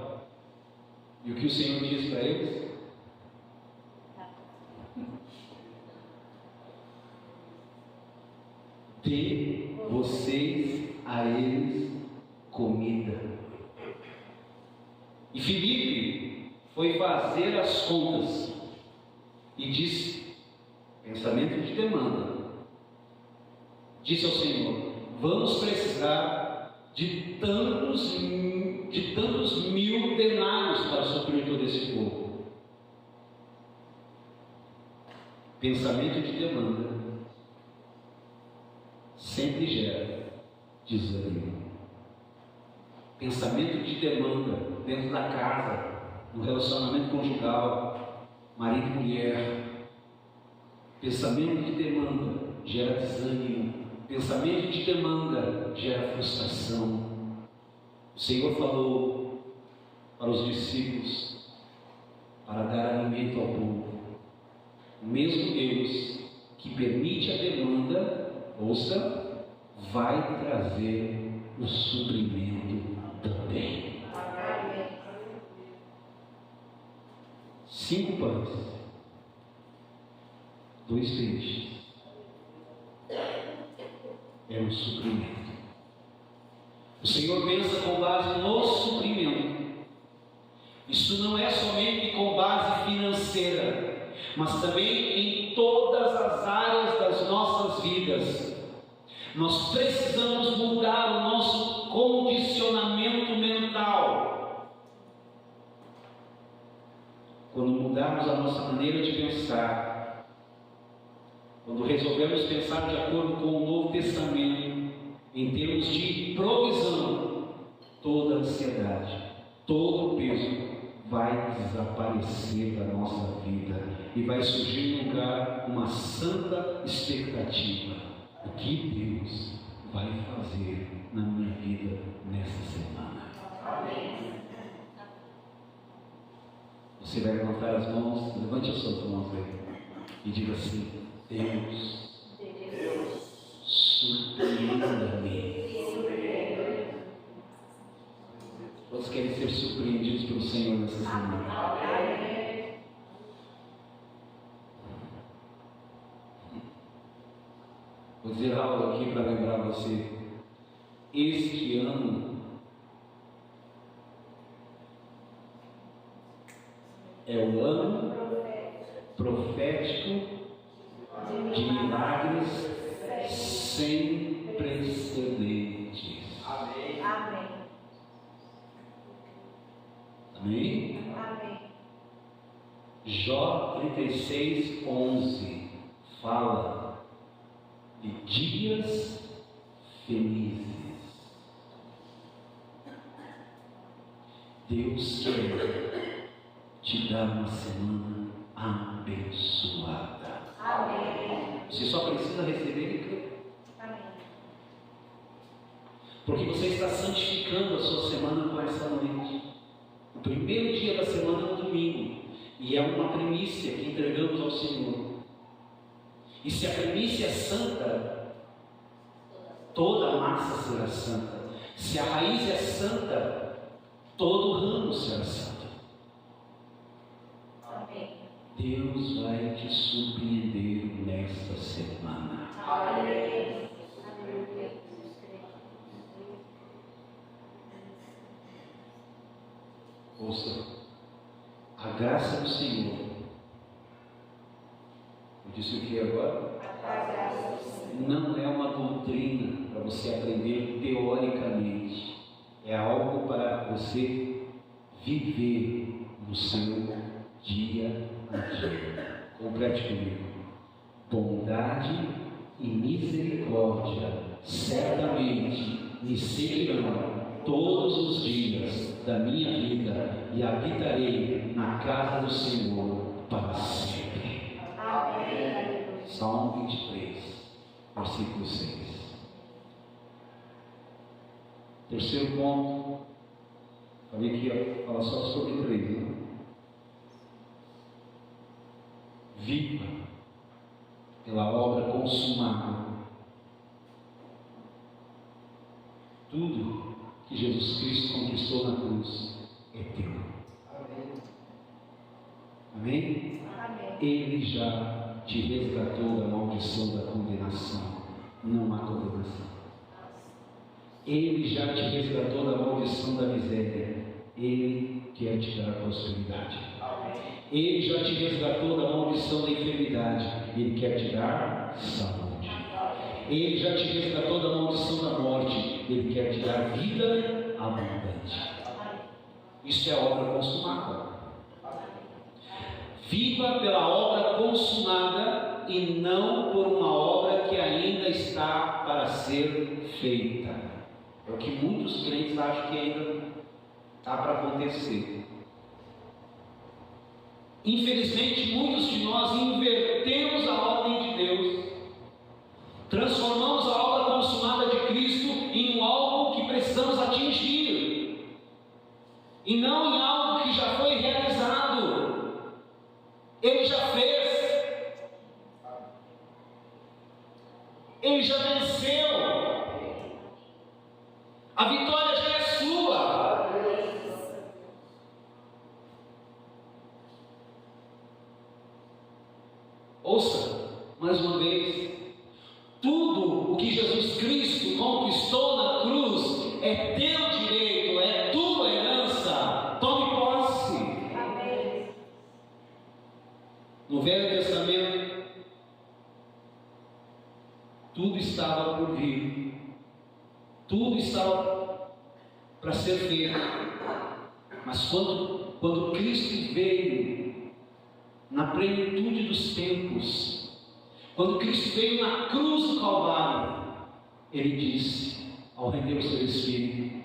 E o que o Senhor diz para eles? Dê vocês a eles comida. E Filipe foi fazer as contas e disse, pensamento de demanda, disse ao Senhor, vamos precisar de tantos mil denários para suprir todo esse povo. Pensamento de demanda sempre gera desânimo. Pensamento de demanda dentro da casa, no relacionamento conjugal, marido e mulher. Pensamento de demanda gera desânimo. Pensamento de demanda gera frustração. O Senhor falou para os discípulos para dar alimento ao povo. O mesmo Deus que permite a demanda, ouça, vai trazer o suprimento também. 5 pães, dois peixes é um suprimento. O Senhor pensa com base no suprimento. Isso não é somente com base financeira, mas também em todas as áreas das nossas vidas. Nós precisamos mudar o nosso condicionamento mental. Quando mudarmos a nossa maneira de pensar, quando resolvemos pensar de acordo com o Novo Testamento, em termos de provisão, toda ansiedade, todo o peso vai desaparecer da nossa vida e vai surgir no lugar uma santa expectativa. O que Deus vai fazer na minha vida nessa semana? Amém. Você vai levantar as mãos, levante as suas mãos aí e diga assim: Deus, surpreenda-me. Todos querem ser surpreendidos pelo Senhor nessa semana. Amém. Vou dizer algo aqui para lembrar você. Este ano é o ano profético de milagres sem precedentes. Amém. Amém? Amém. Jó 36:11 fala de dias felizes. Deus quer te dar uma semana abençoada. Amém. Você só precisa receber e crer. Amém. Porque você está santificando a sua semana com essa noite. O primeiro dia da semana é o domingo. E é uma primícia que entregamos ao Senhor. E se a primícia é santa, toda a massa será santa. Se a raiz é santa, todo o ramo será santo. Amém. Deus vai te surpreender nesta semana. Amém. Ouça, a graça do Senhor. Eu disse o que agora? Não é uma doutrina para você aprender teoricamente. É algo para você viver no seu dia a dia. Complete comigo. Bondade e misericórdia certamente me seguirão todos os dias da minha vida e habitarei na casa do Senhor para sempre. Amém. Salmo 23, versículo 6. Terceiro ponto, falei que ia falar só sobre 3, né? Viva pela obra consumada. Tudo que Jesus Cristo conquistou na cruz é teu. Amém? Amém. Ele já te resgatou da maldição da condenação. Não há condenação. Ele já te resgatou da maldição da miséria. Ele quer te dar a prosperidade. Ele já te resgatou da maldição da enfermidade. Ele quer te dar saúde. Ele já te resgatou da maldição da morte. Ele quer te dar vida abundante. Isso é a obra consumada. Viva pela obra consumada e não por uma obra que ainda está para ser feita. É o que muitos crentes acham que ainda está para acontecer. Infelizmente, muitos de nós invertemos a ordem de Deus, transformamos a obra consumada de Cristo em algo que precisamos atingir, e não em algo que já foi realizado. Ele já fez, ele já venceu, a vitória já é sua. Ouça, Mais uma vez, tudo o que Jesus Cristo conquistou na cruz é teu direito, é tua herança. Tome posse. Amém. No Velho Testamento, tudo estava por vir, tudo estava para ser feito. Mas quando Cristo veio na plenitude dos tempos, quando Cristo veio na cruz do Calvário, Ele disse, ao render o seu Espírito,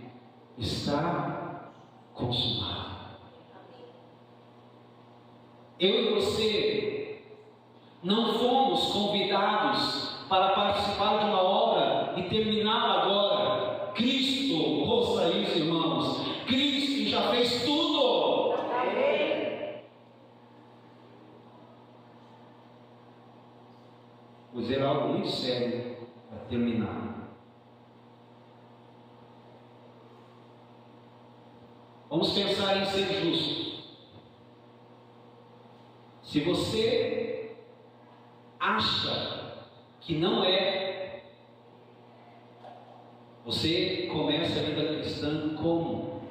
está consumado. Eu e você não fomos convidados para participar de uma obra e terminá-la agora. Cristo, ouça isso, irmãos, Cristo já fez tudo. Amém. Vou dizer algo muito sério para terminar. Vamos pensar em ser justos. Se você acha que não é, você começa a vida cristã como?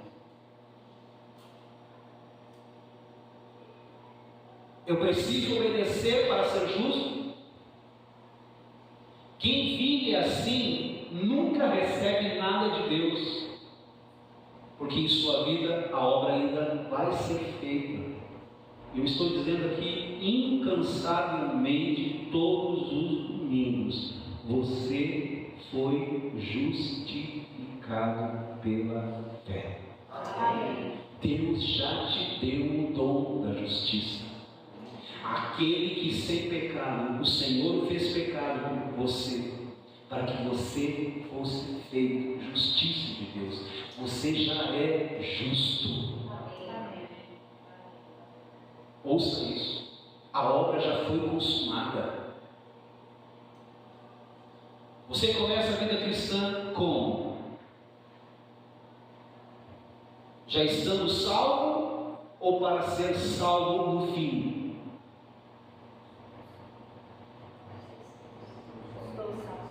Eu preciso obedecer para ser justo? Quem vive assim nunca recebe nada de Deus, porque em sua vida a obra ainda vai ser feita. Eu estou dizendo aqui incansavelmente todos os domingos: você foi justificado pela fé. Amém. Deus já te deu o dom da justiça. Aquele que sem pecado, o Senhor fez pecado com você, para que você fosse feito justiça de Deus. Você já é justo. Ouça isso, a obra já foi consumada. Você começa a vida cristã como? Já estando salvo ou para ser salvo no fim? Estou salvo.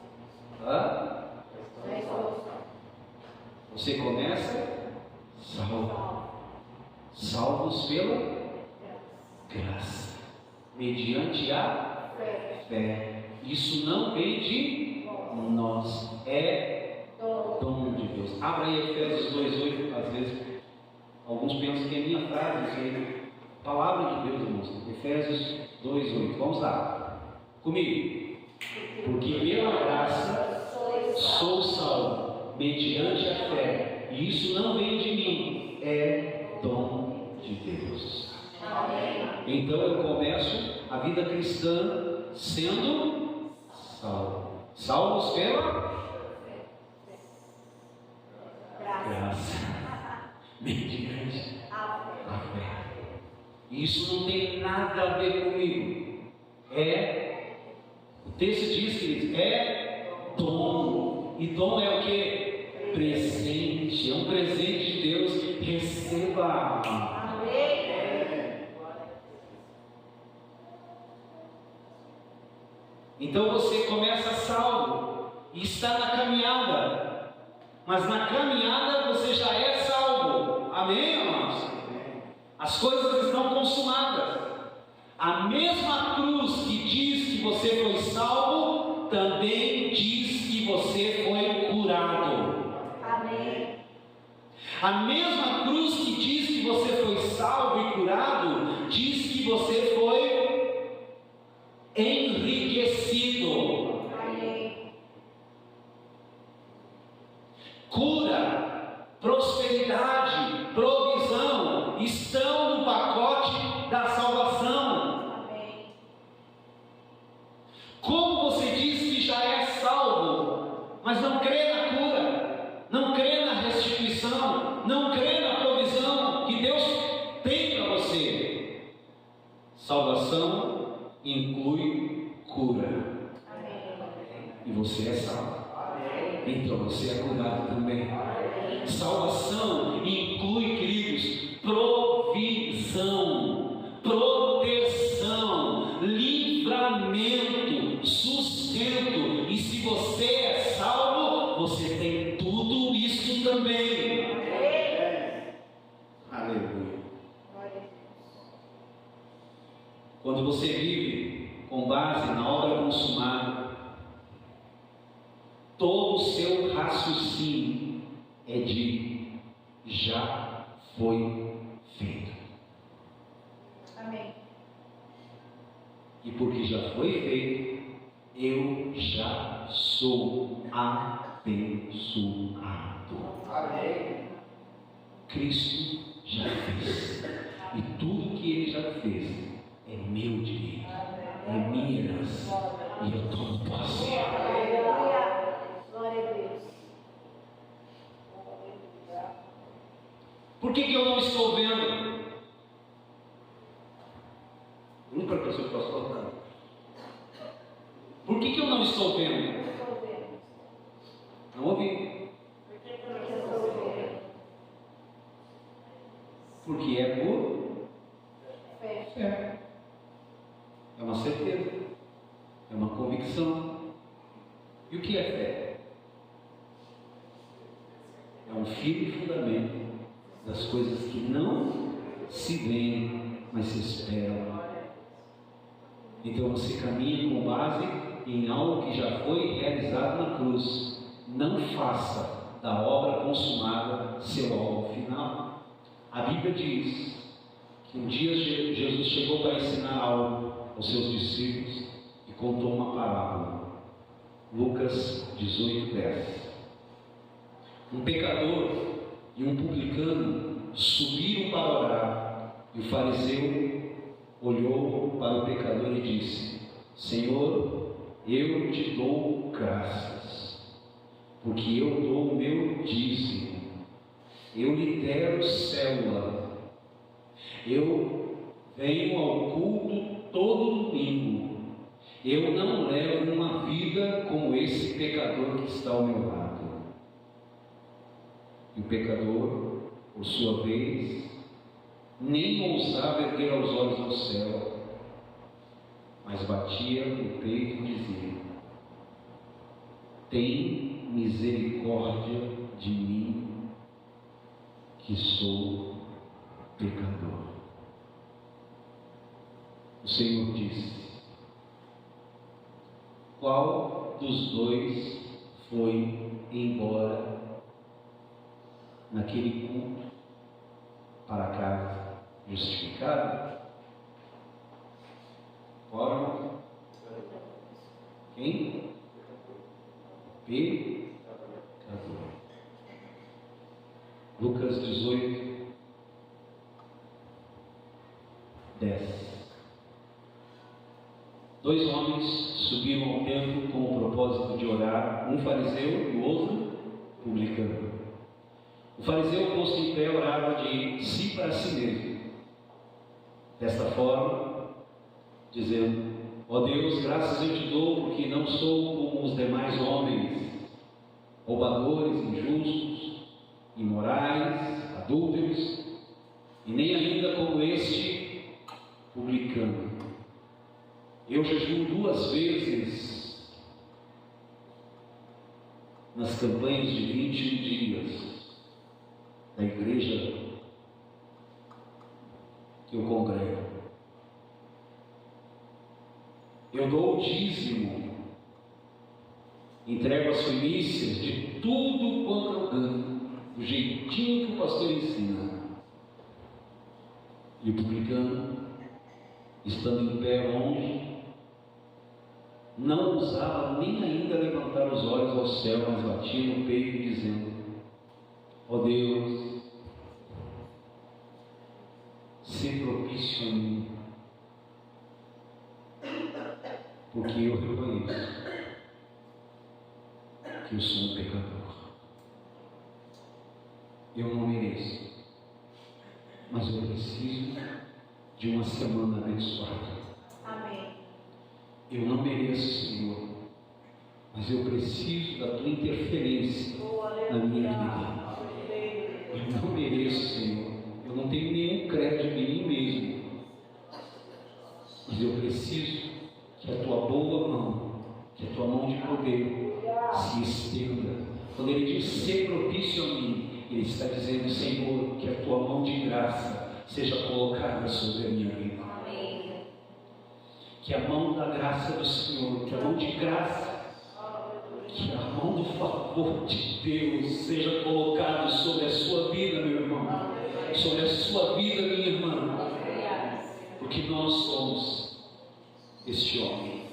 Hã? Já estou salvo. Você começa salvo, salvos pela graça, mediante a fé. Isso não vem de nós, é dom de Deus. Abra aí Efésios 2:8. Às vezes alguns pensam que é minha frase, isso aí. Palavra de Deus, irmãos. Efésios 2:8. Vamos lá, comigo. Porque pela graça sou salvo, mediante a fé, e isso não vem de mim, é dom de Deus. Amém. Então eu começo a vida cristã sendo salvo. Salvos pela graça, mediante a fé. Isso não tem nada a ver comigo. O texto diz que é dom. E dom é o que? Presente. É um presente de Deus. Receba. Amém. Então você começa salvo e está na caminhada, mas na caminhada você já é salvo. Amém, irmãos? As coisas estão consumadas. A mesma cruz que diz que você foi salvo também diz que você foi curado. Amém. A mesma cruz que diz que você foi salvo e curado diz que você foi enriquecido. Amém. Cura, prosperidade, provisão estão no pacote da salvação. Amém. Como você diz que já é salvo, mas não crê na cura, não crê na restituição, não crê na provisão que Deus tem para você? Salvação inclui cura. Amém. E você é salvo. Então você é curado também. Salvação inclui, queridos, provisão, proteção, livramento, você vive com base na obra consumada, todo o seu raciocínio é de já foi feito. Amém. E porque já foi feito, eu já sou abençoado. Amém. Cristo já fez. E tudo que Ele já fez é meu direito, é minha herança. E eu tomo posse. Glória a Deus. Por que eu não estou vendo? Nunca para a pessoa que posso falar. Por que eu não estou vendo? Não ouvi. Porque é por fé. É uma certeza. É uma convicção. E o que é fé? É um firme fundamento das coisas que não se veem, mas se esperam. Então você caminha com base em algo que já foi realizado na cruz. Não faça da obra consumada seu alvo final. A Bíblia diz que um dia Jesus chegou para ensinar algo aos seus discípulos e contou uma parábola. Lucas 18:10. Um pecador e um publicano subiram para orar, e o fariseu olhou para o pecador e disse: Senhor, eu te dou graças, porque eu dou o meu dízimo, eu lidero célula, eu venho ao culto todo domingo, eu não levo uma vida como esse pecador que está ao meu lado. E o pecador, por sua vez, nem ousava erguer os olhos ao céu, mas batia no peito e dizia: tem misericórdia de mim, que sou pecador. O Senhor disse: qual dos dois foi embora naquele culto para casa justificado? Qual? Quem? Pecador. Lucas 18, 10. Dois homens subiram ao templo com o propósito de orar, um fariseu e o outro publicano. O fariseu, posto em pé, orava de si para si mesmo, desta forma, dizendo: ó Deus, graças eu te dou, porque não sou como os demais homens, roubadores, injustos, imorais, adúlteros, e nem ainda como este publicano. Eu jejuo 2 vezes nas campanhas de 21 dias da igreja que eu congrego. Eu dou o dízimo, entrego as primícias de tudo quanto eu ganho, do jeitinho que o pastor ensina. E o publicano, estando em pé longe, não ousava nem ainda levantar os olhos ao céu, mas batia no peito dizendo: ó Deus, se propício a mim, porque eu reconheço que eu sou um pecador. Eu não mereço, mas eu preciso de uma semana abençoada. Amém. Eu não mereço, Senhor, mas eu preciso da tua interferência na minha vida. Eu não mereço, Senhor, eu não tenho nenhum crédito em mim mesmo, mas eu preciso que a tua boa mão, que a tua mão de poder se estenda. Quando ele diz ser propício a mim, ele está dizendo: Senhor, que a tua mão de graça seja colocada sobre a minha vida. Amém. que a mão da graça do Senhor, que a mão de graça, que a mão do favor de Deus seja colocado sobre a sua vida, meu irmão, sobre a sua vida, minha irmã, porque nós somos este homem.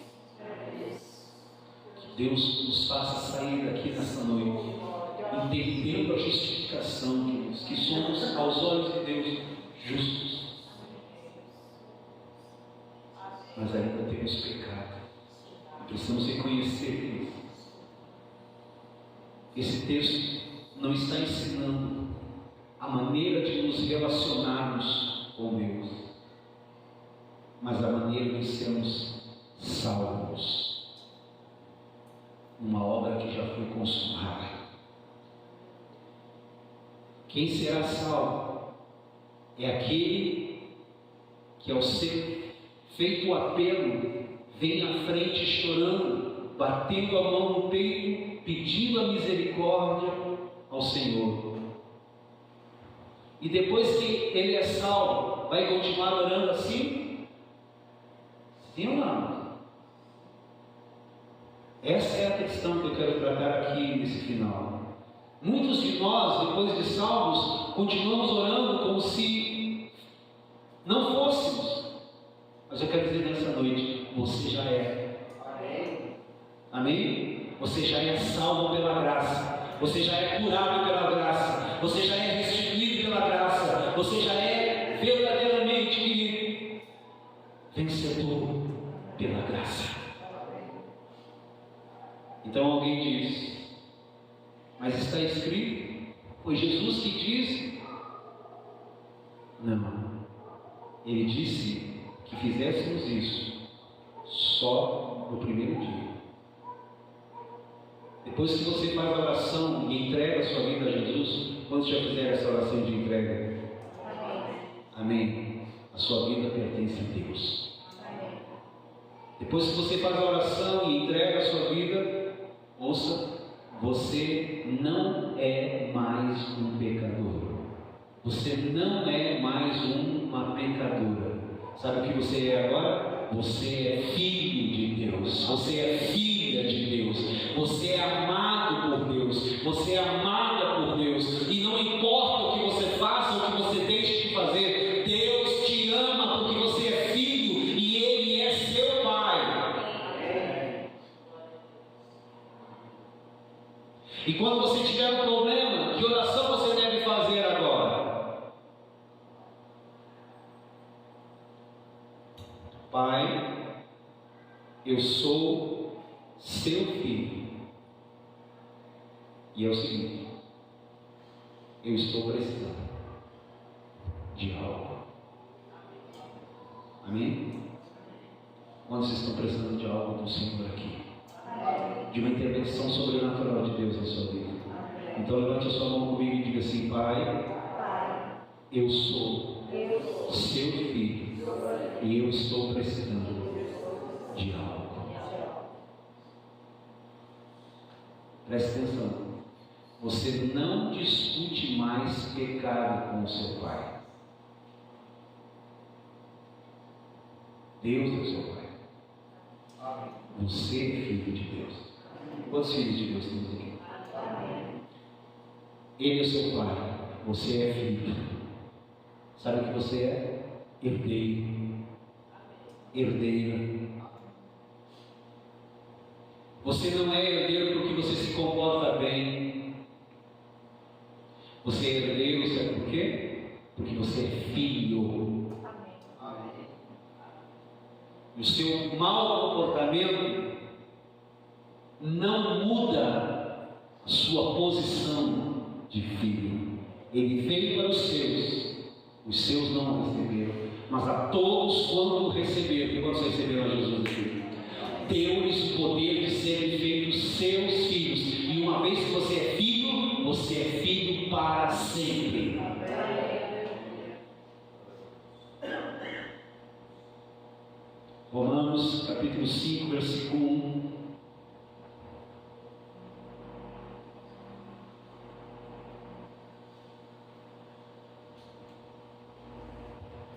Que Deus nos faça sair daqui nessa noite, entendendo a justificação de Deus, que somos aos olhos de Deus justos, mas ainda temos pecado e precisamos reconhecer isso. Esse texto não está ensinando a maneira de nos relacionarmos com Deus, mas a maneira de sermos salvos, uma obra que já foi consumada. Quem será salvo é aquele que, ao ser feito o apelo, vem à frente chorando, batendo a mão no peito, pedindo a misericórdia ao Senhor. E depois que ele é salvo, vai continuar orando assim? Sim ou não? Essa é a questão que eu quero tratar aqui nesse final. Muitos de nós, depois de salvos, continuamos orando como se não fôssemos. Mas eu quero dizer nessa noite, você já é. Amém? Amém? Você já é salvo pela graça. Você já é curado pela graça. Você já é restituído pela graça. Você já é verdadeiramente vencedor pela graça. Então alguém diz, mas está escrito, foi Jesus que disse. Não, ele disse que fizéssemos isso só no primeiro dia. Depois que você faz a oração e entrega a sua vida a Jesus, quantos já fizeram essa oração de entrega? Amém. A sua vida pertence a Deus. Depois que você faz a oração e entrega a sua vida, ouça, você não é mais um pecador. Você não é mais uma pecadora. Sabe o que você é agora? Você é filho de Deus. Você é filha de Deus. Você é amado por Deus. Você é amada por Deus. E não importa o que você faça ou o que você deixe de fazer, Deus te ama porque você é filho e Ele é seu Pai. E quando você tiver um problema, que oração você deve fazer agora? Pai, eu sou seu filho. E é o seguinte, eu estou precisando de algo. Amém? Quando vocês estão precisando de algo do Senhor aqui, de uma intervenção sobrenatural de Deus na sua vida, então levante a sua mão comigo e diga assim: Pai, eu sou seu filho e eu estou precisando de algo. Preste atenção, você não discute mais pecado com o seu pai. Deus é o seu pai. Você é filho de Deus. Quantos filhos de Deus temos aqui? Ele é seu pai, você é filho. Sabe o que você é? Herdeiro. Herdeira. Você não é herdeiro porque você se comporta bem. Você é herdeiro, sabe por quê? Porque você é filho. E o seu mau comportamento não muda a sua posição de filho. Ele veio para os seus não o receberam, mas a todos quando o receberam. E quando vocês receberam a Jesus aqui? Deu-lhes o poder de serem feitos seus filhos. E uma vez que você é filho para sempre. Romanos capítulo 5, versículo 1.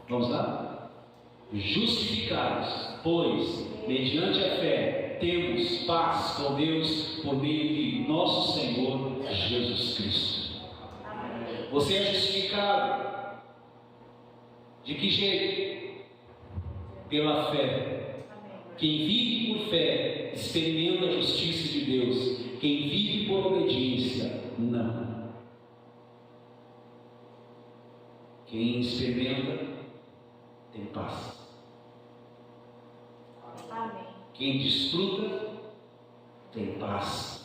Vamos lá? justificados, pois, mediante a fé, temos paz com Deus por meio de nosso Senhor Jesus Cristo. Você é justificado. De que jeito? Pela fé. Quem vive por fé experimenta a justiça de Deus. Quem vive por obediência, não. Quem experimenta tem paz. Quem desfruta tem paz.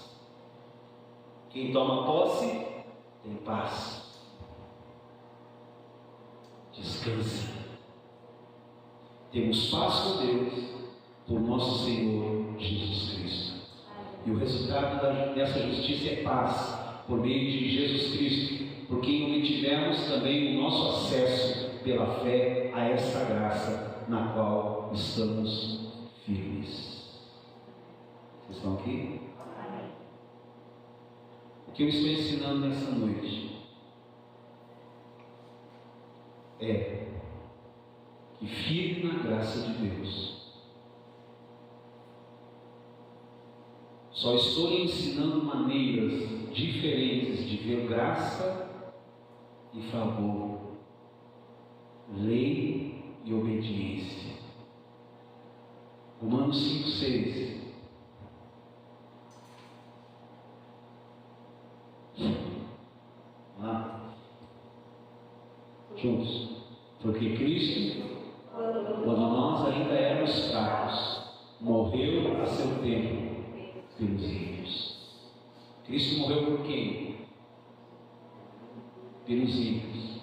Quem toma posse tem paz. Descansa. Temos paz com Deus por nosso Senhor Jesus Cristo. E o resultado dessa justiça é paz por meio de Jesus Cristo, por quem obtivemos também o nosso acesso pela fé a essa graça na qual estamos firmes. Vocês estão aqui? O que eu estou ensinando nessa noite é que firme na graça de Deus. Só estou lhe ensinando maneiras diferentes de ver graça e favor, lei e obediência. Romanos 5:6. Lá. Juntos. Porque Cristo, quando nós ainda éramos fracos, morreu a seu tempo pelos ímpios. Cristo morreu por quem? Pelos ímpios.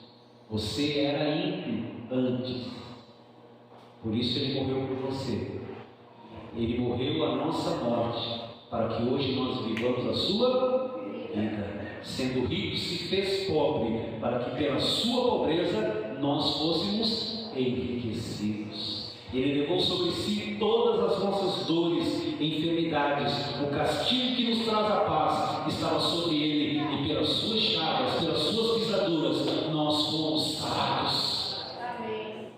Você era ímpio antes, por isso Ele morreu por você. Ele morreu a nossa morte, para que hoje nós vivamos a sua vida. Sendo rico, se fez pobre, para que pela sua pobreza nós fôssemos enriquecidos. Ele levou sobre si todas as nossas dores e enfermidades. O castigo que nos traz a paz estava sobre Ele, e pelas suas chagas, pelas suas pisaduras, nós fomos sarados. Amém.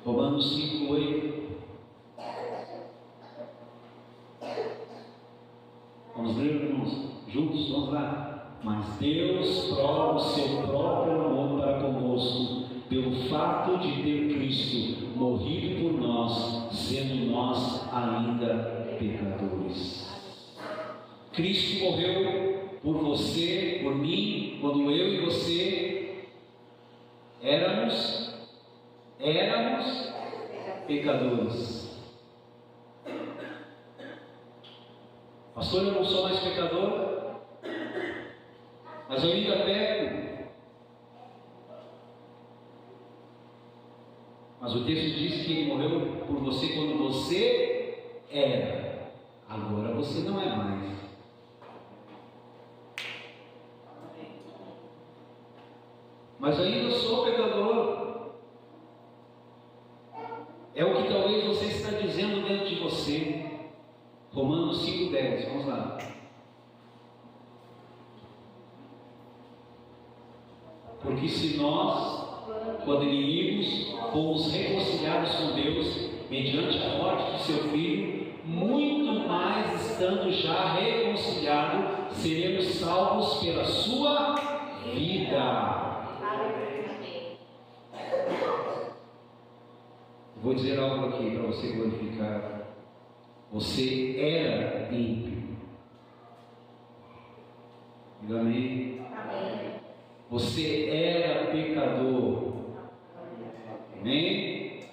Romanos 5:8. Vamos ler, irmãos? Juntos, vamos lá. Mas Deus prova o seu próprio amor para conosco, pelo fato de ter Cristo morrido por nós, sendo nós ainda pecadores. Cristo morreu por você, por mim, quando eu e você éramos pecadores. Pastor, eu não sou mais pecador, mas eu ainda peco. Mas o texto diz que Ele morreu por você quando você era. Agora você não é mais. Mas ainda sou pecador. É o que talvez você está dizendo dentro de você. Romanos 5:10, vamos lá. Porque se nós, quando inimigos, fomos reconciliados com Deus mediante a morte de seu Filho, muito mais estando já reconciliados, seremos salvos pela sua vida. Vou dizer algo aqui para você glorificar. Você era ímpio. Amém? Amém. Você era pecador. Amém?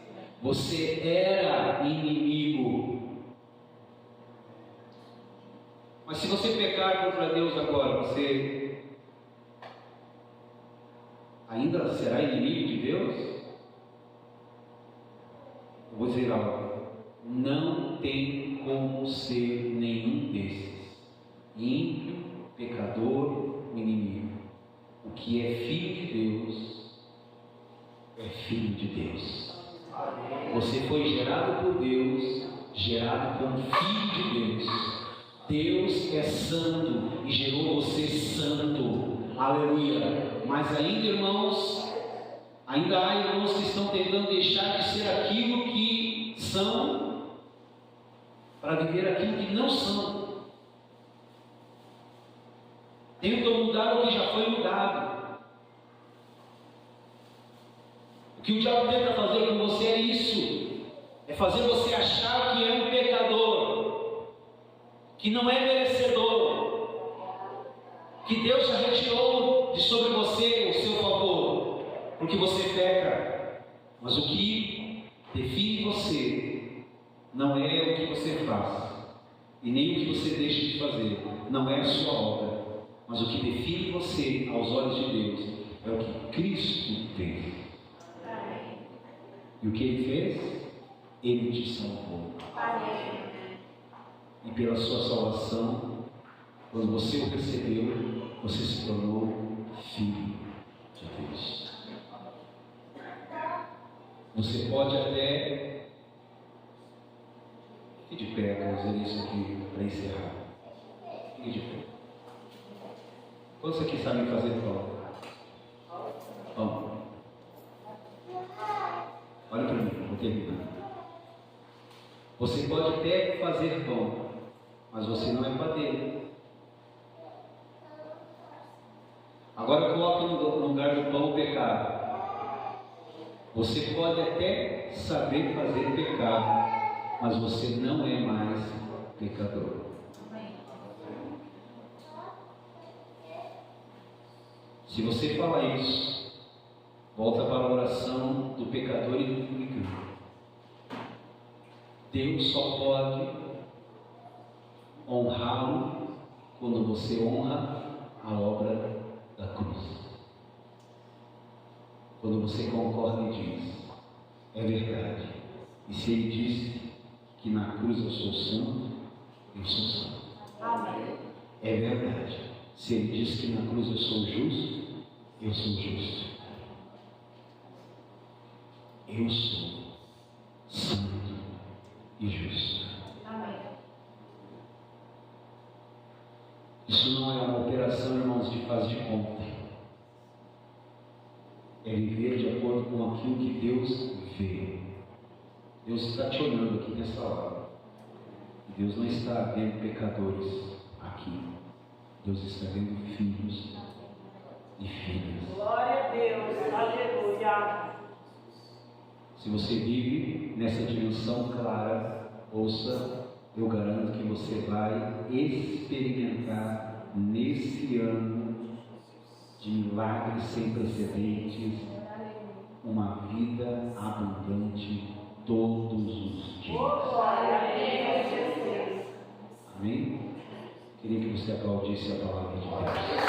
Você era inimigo. Mas se você pecar contra Deus agora, você ainda será inimigo de Deus? Eu vou dizer algo. Não tem como ser nenhum desses. Ímpio, pecador, inimigo. O que é filho de Deus é filho de Deus. Você foi gerado por Deus, gerado como filho de Deus. Deus é santo e gerou você santo. Aleluia. Mas ainda, irmãos, Ainda há irmãos que estão tentando deixar de ser aquilo que são para viver aquilo que não são. Tentam mudar o que já foi mudado. O que o diabo tenta fazer com você é isso: é fazer você achar que é um pecador, que não é merecedor, que Deus já retirou de sobre você o seu favor, porque você peca. Mas o que define você não é o que você faz, e nem o que você deixa de fazer, não é a sua obra, mas o que define você aos olhos de Deus é o que Cristo fez. E o que Ele fez? Ele te salvou. E pela sua salvação, quando você o recebeu, você se tornou filho de Deus. Você pode até... Fique de pé, vou usar isso aqui para encerrar. Fique de pé. Quantos aqui sabem fazer pão? Pão. Olha para mim, vou terminar. Você pode até fazer pão, mas você não é padeiro. Agora coloque no lugar do pão o pecado. Você pode até saber fazer pecado, mas você não é mais pecador. Se você fala isso, volta para a oração do pecador e do publicano. Deus só pode honrá-lo quando você honra a obra da cruz. Quando você concorda e diz: é verdade. E se Ele disse que na cruz eu sou santo, eu sou santo. Amém. É verdade. Se Ele disse que na cruz eu sou justo, eu sou justo. Eu sou santo e justo. Amém. Isso não é uma operação, irmãos, de faz de conta. É viver de acordo com aquilo que Deus vê. Deus está te olhando aqui nessa hora. Deus não está vendo pecadores aqui. Deus está vendo filhos e filhas. Glória a Deus. Aleluia. Se você vive nessa dimensão clara, ouça, eu garanto que você vai experimentar nesse ano de milagres sem precedentes, uma vida abundante todos os dias. Glória a Deus, Jesus. Amém? Queria que você aplaudisse a palavra de Deus.